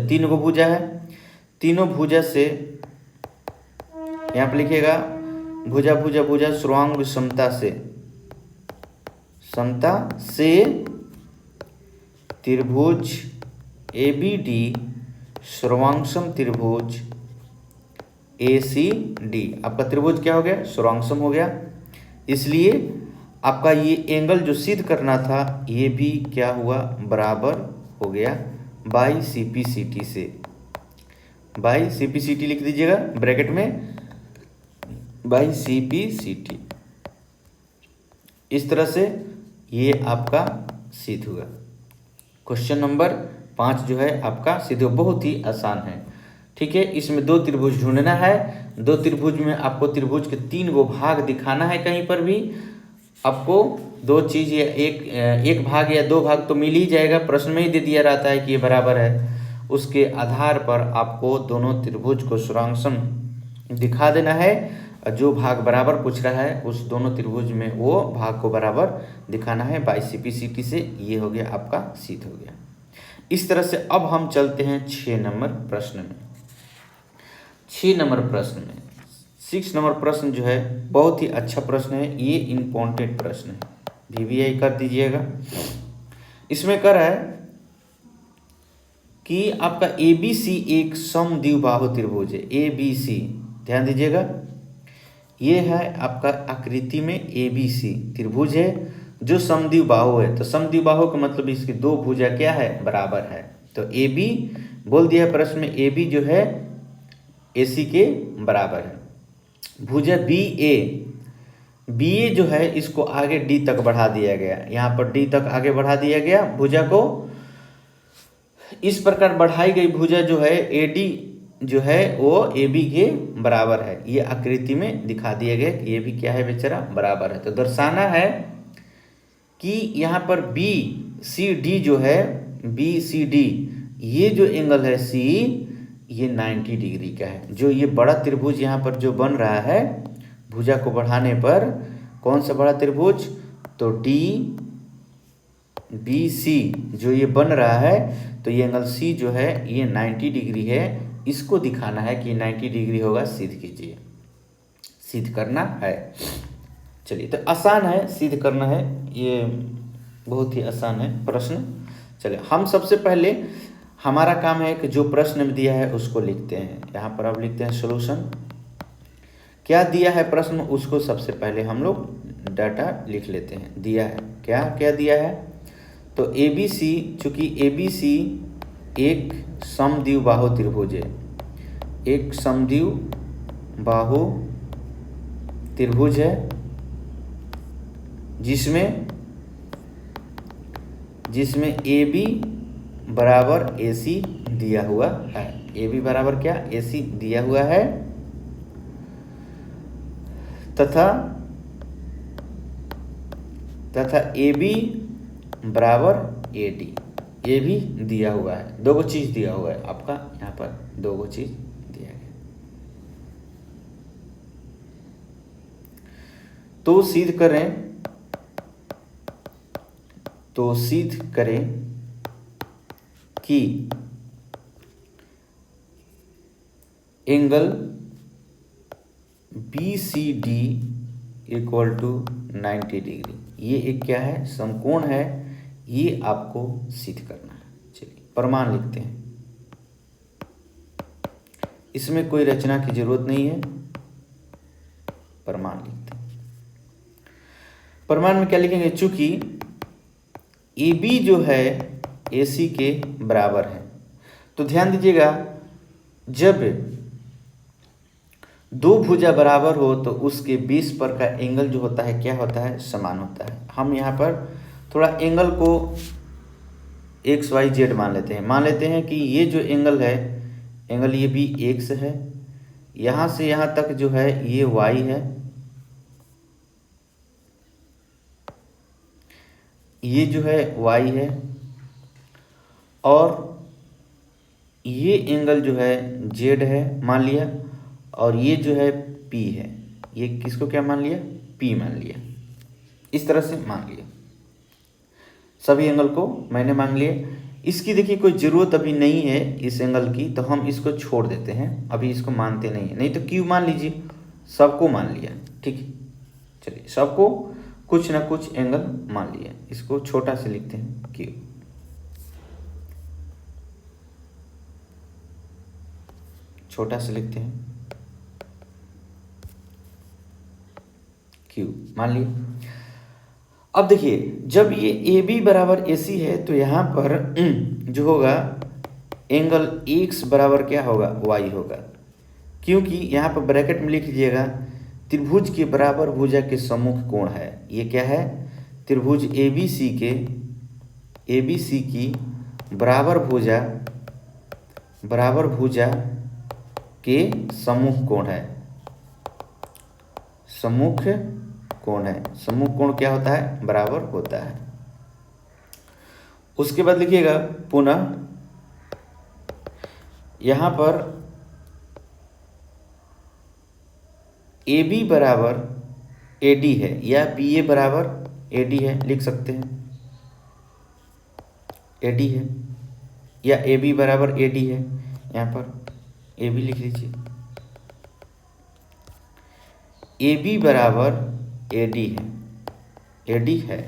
तीन गो भुजा है, तीनों भुजा से यहाँ पे लिखिएगा भुजा सर्वांग समता से त्रिभुज ABD सर्वांगसम त्रिभुज ACD, आपका त्रिभुज क्या हो गया, सर्वांगसम हो गया। इसलिए आपका ये एंगल जो सिद्ध करना था ये भी क्या हुआ, बराबर हो गया बाई CPCT से। बाई CPCT लिख दीजिएगा ब्रैकेट में, बाई CPCT। इस तरह से ये आपका सिद्ध हुआ। क्वेश्चन नंबर 5 जो है आपका सीधे, बहुत ही आसान है। ठीक है, इसमें 2 त्रिभुज ढूंढना है। 2 त्रिभुज में आपको त्रिभुज के 3 गो भाग दिखाना है। कहीं पर भी आपको 2 चीज़ या एक भाग या 2 भाग तो मिल ही जाएगा, प्रश्न में ही दे दिया रहता है कि ये बराबर है। उसके आधार पर आपको दोनों त्रिभुज को सुरांसम दिखा देना है, और जो भाग बराबर पूछ रहा है उस दोनों त्रिभुज में वो भाग को बराबर दिखाना है। बाई CP/CT से ये हो गया आपका सिद्ध हो गया। इस तरह से अब हम चलते हैं 6 नंबर प्रश्न में। 6 नंबर प्रश्न में 6 नंबर प्रश्न जो है बहुत ही अच्छा प्रश्न है, ये इम्पोर्टेंट प्रश्न है, VVI कर दीजिएगा। इसमें कर है कि आपका ABC एक समद्विबाहु त्रिभुज है। ABC ध्यान दीजिएगा, ये है आपका आकृति में ABC त्रिभुज है जो समद्विबाहु है। तो समद्विबाहु का मतलब इसकी 2 भुजा क्या है, बराबर है। तो AB बोल दिया है प्रश्न में, AB जो है AC के बराबर है। भुजा BA जो है इसको आगे D तक बढ़ा दिया गया, यहाँ पर D तक आगे बढ़ा दिया गया भुजा को। इस प्रकार बढ़ाई गई भुजा जो है AD जो है वो AB के बराबर है। ये आकृति में दिखा दिया गया कि ये भी क्या है बेचारा, बराबर है। तो दर्शाना है कि यहाँ पर BCD जो है, BCD ये जो एंगल है C, ये 90 डिग्री का है। जो ये बड़ा त्रिभुज यहाँ पर जो बन रहा है भुजा को बढ़ाने पर, कौन सा बड़ा त्रिभुज, तो DBC जो ये बन रहा है, तो ये एंगल C जो है ये 90 डिग्री है। इसको दिखाना है कि 90 डिग्री होगा, सिद्ध कीजिए, सिद्ध करना है। चलिए, तो आसान है, सिद्ध करना है, ये बहुत ही आसान है प्रश्न। चलिए, हम सबसे पहले हमारा काम है कि जो प्रश्न में दिया है उसको लिखते हैं। यहाँ पर अब लिखते हैं सॉल्यूशन। क्या दिया है प्रश्न, उसको सबसे पहले हम लोग डाटा लिख लेते हैं। दिया है क्या क्या दिया है, तो ABC, चूंकि ABC एक समद्विबाहु त्रिभुज है, एक समद्विबाहु त्रिभुज है जिसमें AB बराबर AC दिया हुआ है। AB बराबर क्या, AC दिया हुआ है, तथा AB बराबर AD, ये भी दिया हुआ है। 2 चीज दिया हुआ है आपका, यहाँ पर 2 चीज दिया गया। तो सिद्ध करें कि angle BCD equal to 90 degree, ये एक क्या है, समकोण है। ये आपको सिद्ध करना है। चलिए, प्रमाण लिखते हैं। इसमें कोई रचना की जरूरत नहीं है, प्रमाण लिखते हैं। प्रमाण में क्या लिखेंगे, चूंकि AB जो है AC के बराबर है। तो ध्यान दीजिएगा, जब 2 भुजा बराबर हो तो उसके 20 पर का एंगल जो होता है क्या होता है, समान होता है। हम यहाँ पर थोड़ा एंगल को XYZ मान लेते हैं। मान लेते हैं कि ये जो एंगल है, एंगल ये भी X है, यहाँ से यहाँ तक जो है ये Y है, ये जो है Y है, और ये एंगल जो है Z है मान लिया, और ये जो है P है। ये किसको क्या मान लिया, P मान लिया। इस तरह से मान लिया, सभी एंगल को मैंने मान लिया। इसकी देखिए कोई ज़रूरत अभी नहीं है इस एंगल की, तो हम इसको छोड़ देते हैं, अभी इसको मानते नहीं है। नहीं तो Q मान लीजिए, सबको मान लिया, ठीक है। चलिए, सबको कुछ ना कुछ एंगल मान लिया, इसको छोटा से लिखते हैं Q। छोटा से लिखते हैं Q, मान लिया। अब देखिए, जब ये AB बराबर AC है तो यहाँ पर जो होगा एंगल X बराबर क्या होगा, Y होगा। क्योंकि यहाँ पर ब्रैकेट में लिख लीजिएगा, त्रिभुज के बराबर भुजा के सम्मुख कोण है। ये क्या है, त्रिभुज ABC की बराबर भुजा के सम्मुख कोण है। सम्मुख कोण क्या होता है? बराबर होता है। उसके बाद लिखिएगा पुनः यहां पर AB बराबर AD है या BA बराबर AD है, लिख सकते हैं AD है, या AB बराबर AD है, यहाँ पर AB लिख लीजिए। AB बराबर AD है।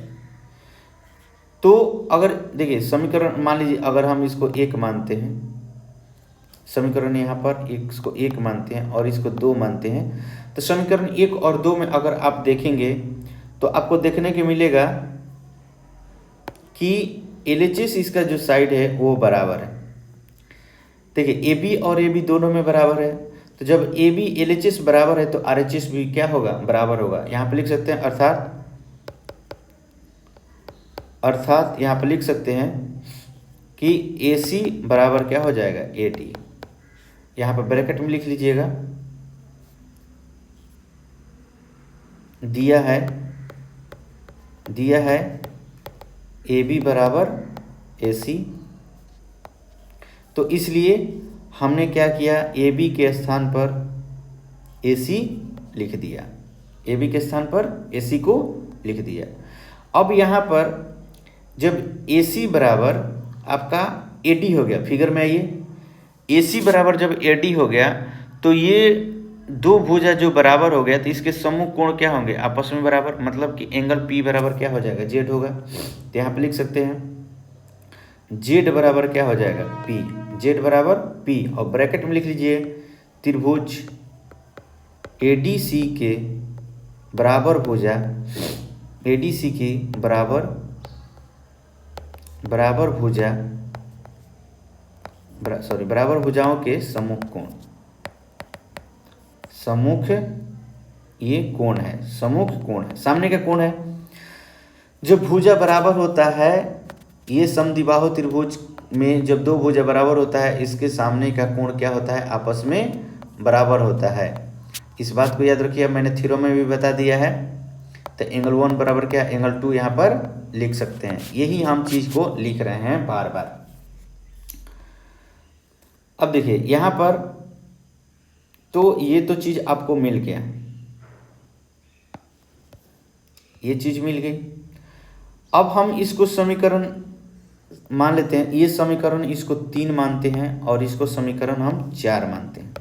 तो अगर देखिए समीकरण मान लीजिए अगर हम इसको 1 मानते हैं, समीकरण यहाँ पर इसको 1 मानते हैं और इसको 2 मानते हैं, तो समीकरण 1 और 2 में अगर आप देखेंगे तो आपको देखने को मिलेगा कि LHS इसका जो साइड है वो बराबर है। देखिए AB और AB दोनों में बराबर है, तो जब AB LHS बराबर है तो RHS भी क्या होगा? बराबर होगा। यहाँ पे लिख सकते हैं अर्थात यहाँ पे लिख सकते हैं कि AC बराबर क्या हो जाएगा? AD। यहाँ पर ब्रैकेट में लिख लीजिएगा, दिया है AB बराबर AC। तो इसलिए हमने क्या किया? AB के स्थान पर AC लिख दिया, AB के स्थान पर AC को लिख दिया। अब यहाँ पर जब AC बराबर आपका AD हो गया, फिगर में आइए, AC बराबर जब AD हो गया तो ये दो भुजा जो बराबर हो गया तो इसके सम्मुख कोण क्या होंगे? आपस में बराबर, मतलब कि एंगल P बराबर क्या हो जाएगा? Z होगा। तो यहाँ पे लिख सकते हैं Z बराबर क्या हो जाएगा? P, Z बराबर P, और ब्रैकेट में लिख लीजिए त्रिभुज ADC के बराबर भुजा ADC की बराबर भुजाओं के सम्मुख कोण, ये कोण है, सम्मुख कोण है, सामने का कोण है। जब भुजा बराबर होता है, ये समद्विबाहु त्रिभुज में जब दो भुजा बराबर होता है, इसके सामने का कोण क्या होता है? आपस में बराबर होता है। इस बात को याद रखिए, मैंने थ्योरम में भी बता दिया है। तो एंगल 1 बराबर क्या? एंगल 2 यहाँ पर लिख सकते हैं। यही हम चीज को लिख रहे हैं बार बार। अब देखिए यहाँ पर तो ये तो चीज आपको मिल गया, ये चीज मिल गई। अब हम इसको समीकरण मान लेते हैं, ये समीकरण इसको 3 मानते हैं और इसको समीकरण हम 4 मानते हैं।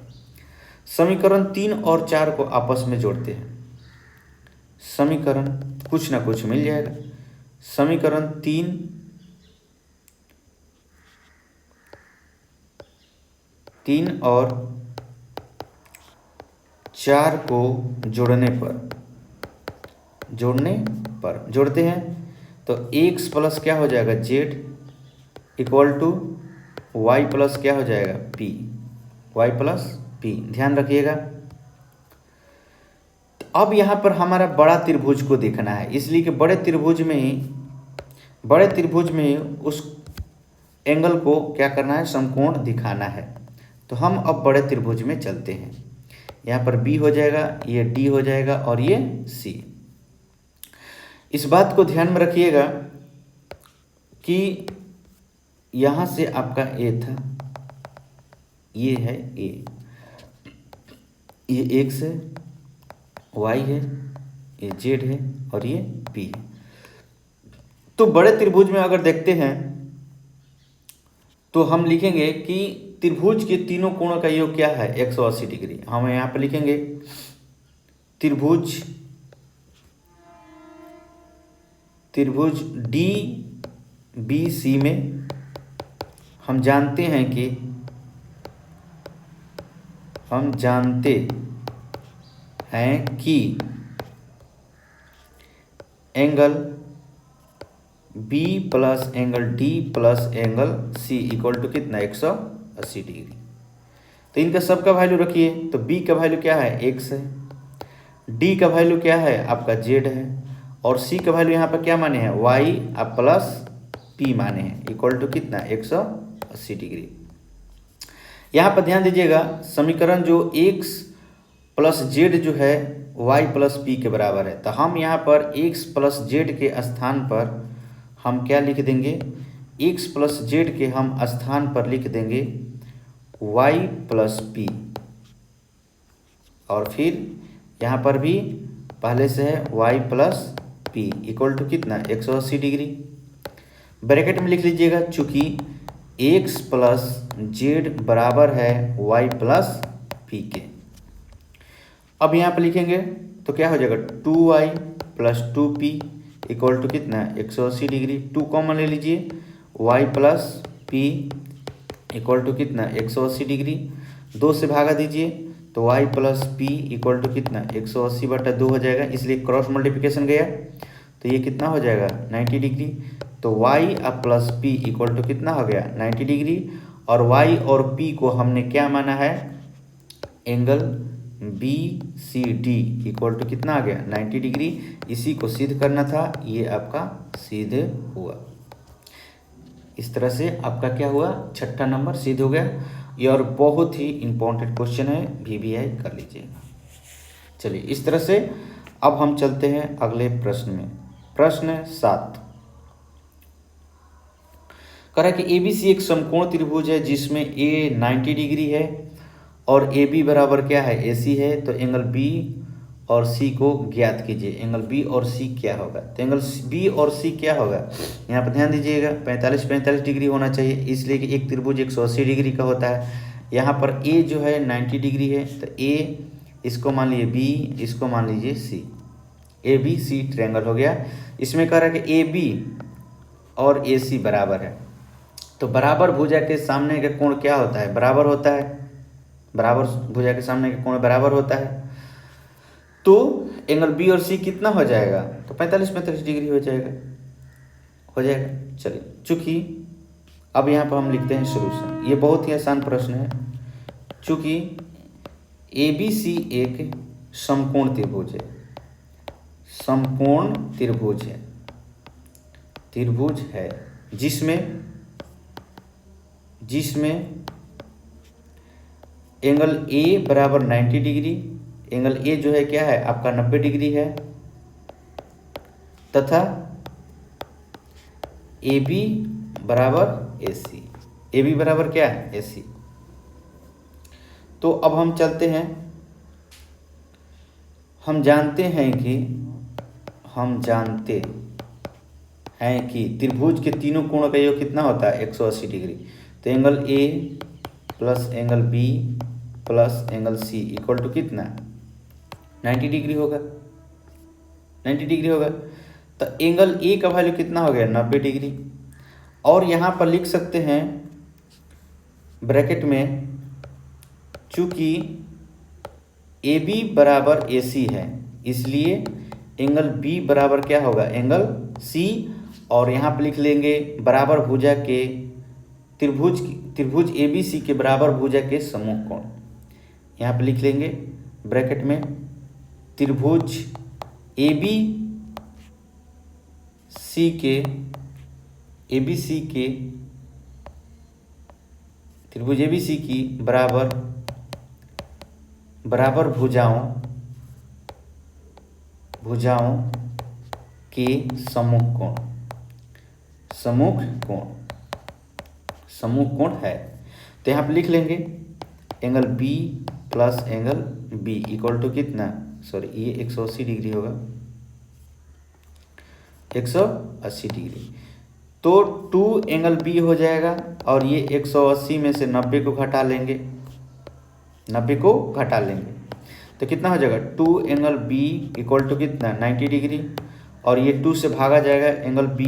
समीकरण 3 और 4 को आपस में जोड़ते हैं, समीकरण कुछ ना कुछ मिल जाएगा। समीकरण 3 और 4 को जोड़ते हैं तो x प्लस क्या हो जाएगा? Z equal to y plus क्या हो जाएगा? P, y प्लस P, ध्यान रखिएगा। तो अब यहाँ पर हमारा बड़ा त्रिभुज को देखना है, इसलिए कि बड़े त्रिभुज में उस एंगल को क्या करना है? समकोण दिखाना है। तो हम अब बड़े त्रिभुज में चलते हैं। यहाँ पर B हो जाएगा, ये D हो जाएगा और ये C। इस बात को ध्यान में रखिएगा कि यहाँ से आपका A था, ये है A, ये X है, Y है, ये Z है और ये P है। तो बड़े त्रिभुज में अगर देखते हैं तो हम लिखेंगे कि त्रिभुज के तीनों कोणों का योग क्या है? 180 डिग्री। हम यहाँ पर लिखेंगे त्रिभुज DBC में हम जानते हैं कि angle B plus angle D plus angle C equal to कितना? 180 डिग्री। तो इनका सबका वैल्यू रखिए। तो B का वैल्यू क्या है? X है, D का वैल्यू क्या है? आपका Z है, और C का वैल्यू यहाँ पर क्या माने हैं? Y अब प्लस P माने हैं, इक्वल टू कितना 180 डिग्री। यहाँ पर ध्यान दीजिएगा, समीकरण जो x प्लस जेड जो है y प्लस पी के बराबर है, तो हम यहाँ पर x प्लस जेड के स्थान पर हम क्या लिख देंगे, x प्लस जेड के हम स्थान पर लिख देंगे y प्लस पी, और फिर यहाँ पर भी पहले से है y plus P equal to कितना 180 डिग्री। ब्रैकेट में लिख लीजिएगा, चूँकि x प्लस जेड बराबर है y प्लस पी के। अब यहाँ पर लिखेंगे तो क्या हो जाएगा 2y plus 2p equal to कितना 180 डिग्री। 2 कॉमन ले लीजिए, y plus p equal to कितना 180 डिग्री। 2 से भागा दीजिए तो y plus P equal to कितना 180/2 हो जाएगा, इसलिए क्रॉस मल्टीप्लिकेशन गया तो ये कितना हो जाएगा 90 डिग्री। तो y अब प्लस पी इक्वल टू कितना हो गया 90 डिग्री, और y और p को हमने क्या माना है, angle B C D equal to कितना आ गया 90 डिग्री। इसी को सिद्ध करना था, ये आपका सिद्ध हुआ। इस तरह से आपका क्या हुआ, छठा नंबर सिद्ध हो गया। ये और बहुत ही इम्पोर्टेंट क्वेश्चन है, VVI कर लीजिएगा। चलिए इस तरह से अब हम चलते हैं अगले प्रश्न में। प्रश्न 7 कह रहा है कि ABC एक समकोण त्रिभुज है जिसमें A 90 डिग्री है और AB बराबर क्या है AC है, तो एंगल B और C को ज्ञात कीजिए। एंगल B और C क्या होगा, तो एंगल B और C क्या होगा, यहाँ पर ध्यान दीजिएगा 45 डिग्री होना चाहिए, इसलिए कि एक त्रिभुज 180 डिग्री का होता है। यहाँ पर A जो है 90 डिग्री है, तो A इसको मान लीजिए B, इसको मान लीजिए C, ABC ट्रायंगल हो गया। इसमें कह रहा है कि AB और AC बराबर है, तो बराबर भुजा के सामने का कोण क्या होता है, बराबर होता है। बराबर भुजा के सामने का कोण बराबर होता है, तो एंगल बी और सी कितना हो जाएगा, तो 45 डिग्री हो जाएगा। चलिए, चूँकि अब यहाँ पर हम लिखते हैं सोल्यूशन। ये बहुत ही आसान प्रश्न है। चूँकि ABC एक समकोण त्रिभुज है, समकोण त्रिभुज है जिसमें एंगल A बराबर 90 डिग्री, एंगल A जो है क्या है आपका 90 डिग्री है, तथा AB बराबर AC, AB बराबर क्या है AC। तो अब हम चलते हैं, हम जानते हैं कि त्रिभुज के तीनों कोणों का योग कितना होता है 180 डिग्री। तो angle A plus angle B plus angle C equal to कितना 90 डिग्री होगा। तो एंगल A का वैल्यू कितना हो गया 90 डिग्री, और यहाँ पर लिख सकते हैं ब्रैकेट में, चूँकि AB बराबर AC है इसलिए एंगल B बराबर क्या होगा एंगल C, और यहाँ पर लिख लेंगे बराबर भुजा के त्रिभुज ABC के बराबर भुजा के समूह कोण। यहाँ पर लिख लेंगे ब्रैकेट में त्रिभुज त्रिभुज ABC की बराबर भुजाओं के समूह कोण है। तो यहाँ पर लिख लेंगे angle B plus angle B equal to कितना, ये 180 डिग्री होगा, 180 डिग्री। तो 2 एंगल B हो जाएगा, और ये 180 में से 90 को घटा लेंगे, तो कितना हो जाएगा 2 एंगल B इक्वल टू कितना 90 डिग्री, और ये 2 से भागा जाएगा, एंगल B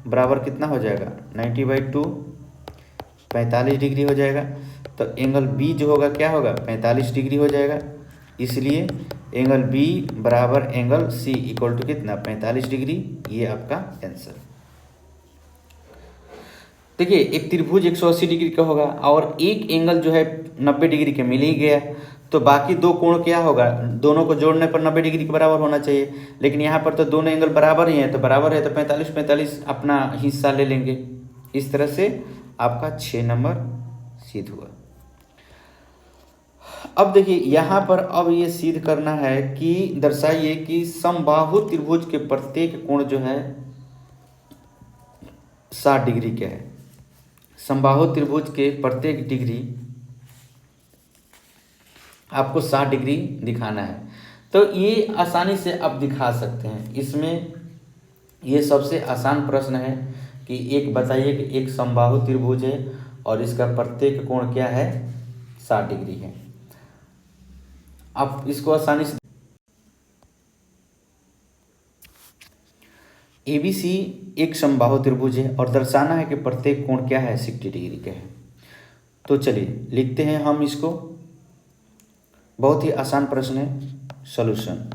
बराबर कितना हो जाएगा 90/2 45 डिग्री हो जाएगा। तो एंगल B जो होगा क्या होगा 45 डिग्री हो जाएगा, इसलिए एंगल B बराबर एंगल C इक्वल टू कितना 45 डिग्री। ये आपका आंसर। देखिए एक त्रिभुज 180 डिग्री का होगा और एक एंगल जो है 90 डिग्री के मिल ही गया, तो बाकी दो कोण क्या होगा, दोनों को जोड़ने पर 90 डिग्री के बराबर होना चाहिए, लेकिन यहाँ पर तो दोनों एंगल बराबर ही हैं, तो बराबर है तो 45-45 अपना हिस्सा ले लेंगे। इस तरह से आपका 6 नंबर सिद्ध हुआ। अब देखिए यहाँ पर अब ये सिद्ध करना है कि दर्शाइए कि समबाहु त्रिभुज के प्रत्येक कोण जो है 60 डिग्री के है। समबाहु त्रिभुज के प्रत्येक डिग्री आपको 60 डिग्री दिखाना है, तो ये आसानी से आप दिखा सकते हैं। इसमें ये सबसे आसान प्रश्न है कि एक बताइए कि एक समबाहु त्रिभुज है और इसका प्रत्येक कोण क्या है, 60 डिग्री है। आप इसको आसानी से ABC एक समबाहु त्रिभुज है और दर्शाना है कि प्रत्येक कोण क्या है, 60 डिग्री के है। तो चलिए लिखते हैं हम इसको, बहुत ही आसान प्रश्न है। सॉल्यूशन,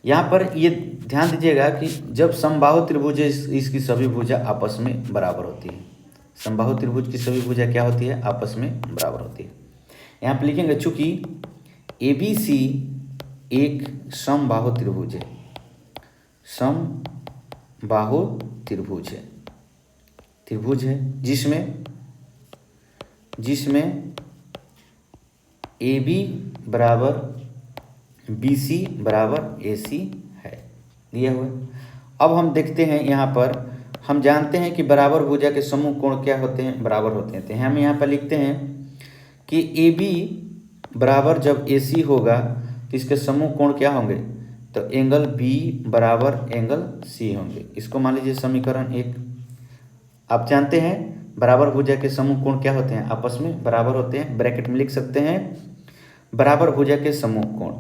यहाँ पर ये ध्यान दीजिएगा कि जब समबाहु त्रिभुज है इसकी सभी भुजा आपस में बराबर होती है। समबाहु त्रिभुज की सभी भुजा क्या होती है, आपस में बराबर होती है। यहाँ पर लिखेंगे चूंकि ABC एक समबाहु त्रिभुज है, समबाहु त्रिभुज है जिसमें AB बराबर BC बराबर AC है, दिया हुआ। अब हम देखते हैं यहाँ पर, हम जानते हैं कि बराबर भुजा के समूह कोण क्या होते हैं, बराबर होते हैं। तो हम यहाँ पर लिखते हैं कि AB बराबर जब AC होगा तो इसके समूह कोण क्या होंगे, तो एंगल B बराबर एंगल C होंगे। इसको मान लीजिए समीकरण 1। आप जानते हैं बराबर भुजा के समूह कोण क्या होते हैं, आपस में बराबर होते हैं। ब्रैकेट में लिख सकते हैं बराबर भुजा के समूह कोण,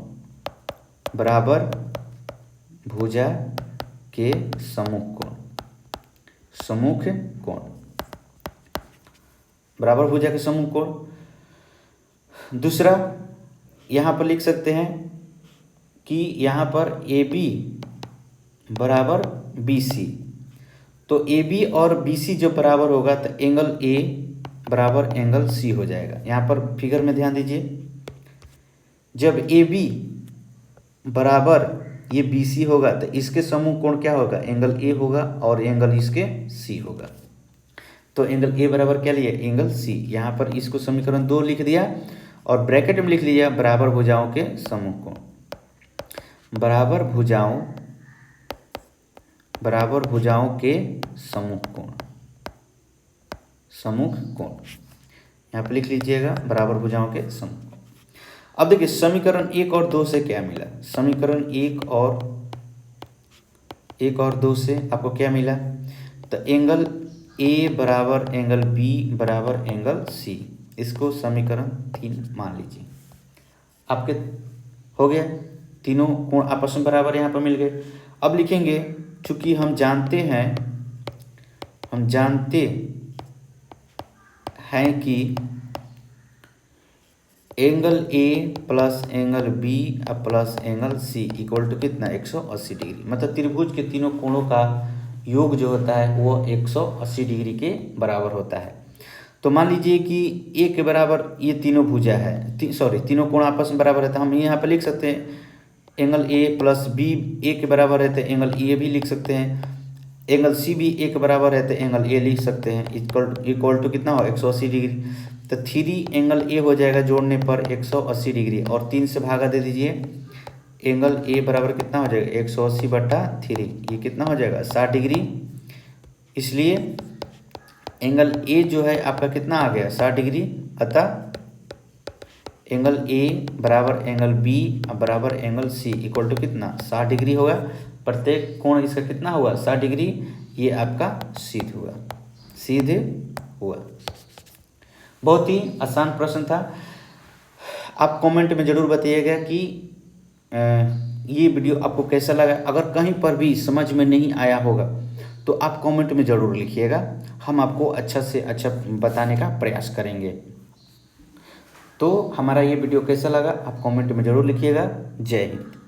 बराबर भुजा के समूह कोण, बराबर भुजा के समूह कोण। दूसरा यहाँ पर लिख सकते हैं कि यहाँ पर AB बराबर BC, तो AB और BC जो बराबर होगा तो एंगल A बराबर एंगल C हो जाएगा। यहाँ पर फिगर में ध्यान दीजिए, जब AB बराबर ये BC होगा तो इसके समूह कोण क्या होगा, एंगल A होगा और एंगल इसके C होगा। तो एंगल A बराबर क्या लिया, एंगल C। यहाँ पर इसको समीकरण 2 लिख दिया और ब्रैकेट में लिख लिया बराबर भुजाओं के समूह कोण, बराबर भुजाओं के समूह कोण, यहाँ पे लिख लीजिएगा बराबर भुजाओं के समूह। अब देखिए समीकरण 1 और 2 से क्या मिला, समीकरण 1 और 2 से आपको क्या मिला, तो एंगल A बराबर एंगल B बराबर एंगल C, इसको समीकरण 3 मान लीजिए। आपके हो गया, तीनों कोण आपस में बराबर यहाँ पर मिल गए। अब लिखेंगे चूंकि हम जानते हैं कि angle A plus angle B plus angle C equal to कितना, 180 डिग्री। मतलब त्रिभुज के तीनों कोणों का योग जो होता है वो 180 डिग्री के बराबर होता है। तो मान लीजिए कि A के बराबर ये तीनों भुजा है, तीनों कोण आपस में बराबर है, तो हम यहाँ पर लिख सकते हैं angle A plus B A के बराबर है तो एंगल A भी लिख सकते हैं, एंगल C भी A के बराबर है तो एंगल A लिख सकते हैं, इक्वल टू कितना हो, 180 डिग्री। तो 3 एंगल A हो जाएगा जोड़ने पर 180 डिग्री और 3 से भागा दे दीजिए, एंगल A बराबर कितना हो जाएगा, 180/3, ये कितना हो जाएगा, 60 डिग्री। इसलिए एंगल A जो है आपका कितना आ गया, 60 डिग्री। अतः एंगल A बराबर एंगल B बराबर एंगल C इक्वल टू कितना, 60 डिग्री होगा। प्रत्येक कोण इसका कितना हुआ, 60 डिग्री। ये आपका सिद्ध हुआ। बहुत ही आसान प्रश्न था। आप कमेंट में ज़रूर बताइएगा कि ये वीडियो आपको कैसा लगा। अगर कहीं पर भी समझ में नहीं आया होगा तो आप कमेंट में ज़रूर लिखिएगा, हम आपको अच्छा से अच्छा बताने का प्रयास करेंगे। तो हमारा ये वीडियो कैसा लगा आप कमेंट में ज़रूर लिखिएगा। जय हिंद।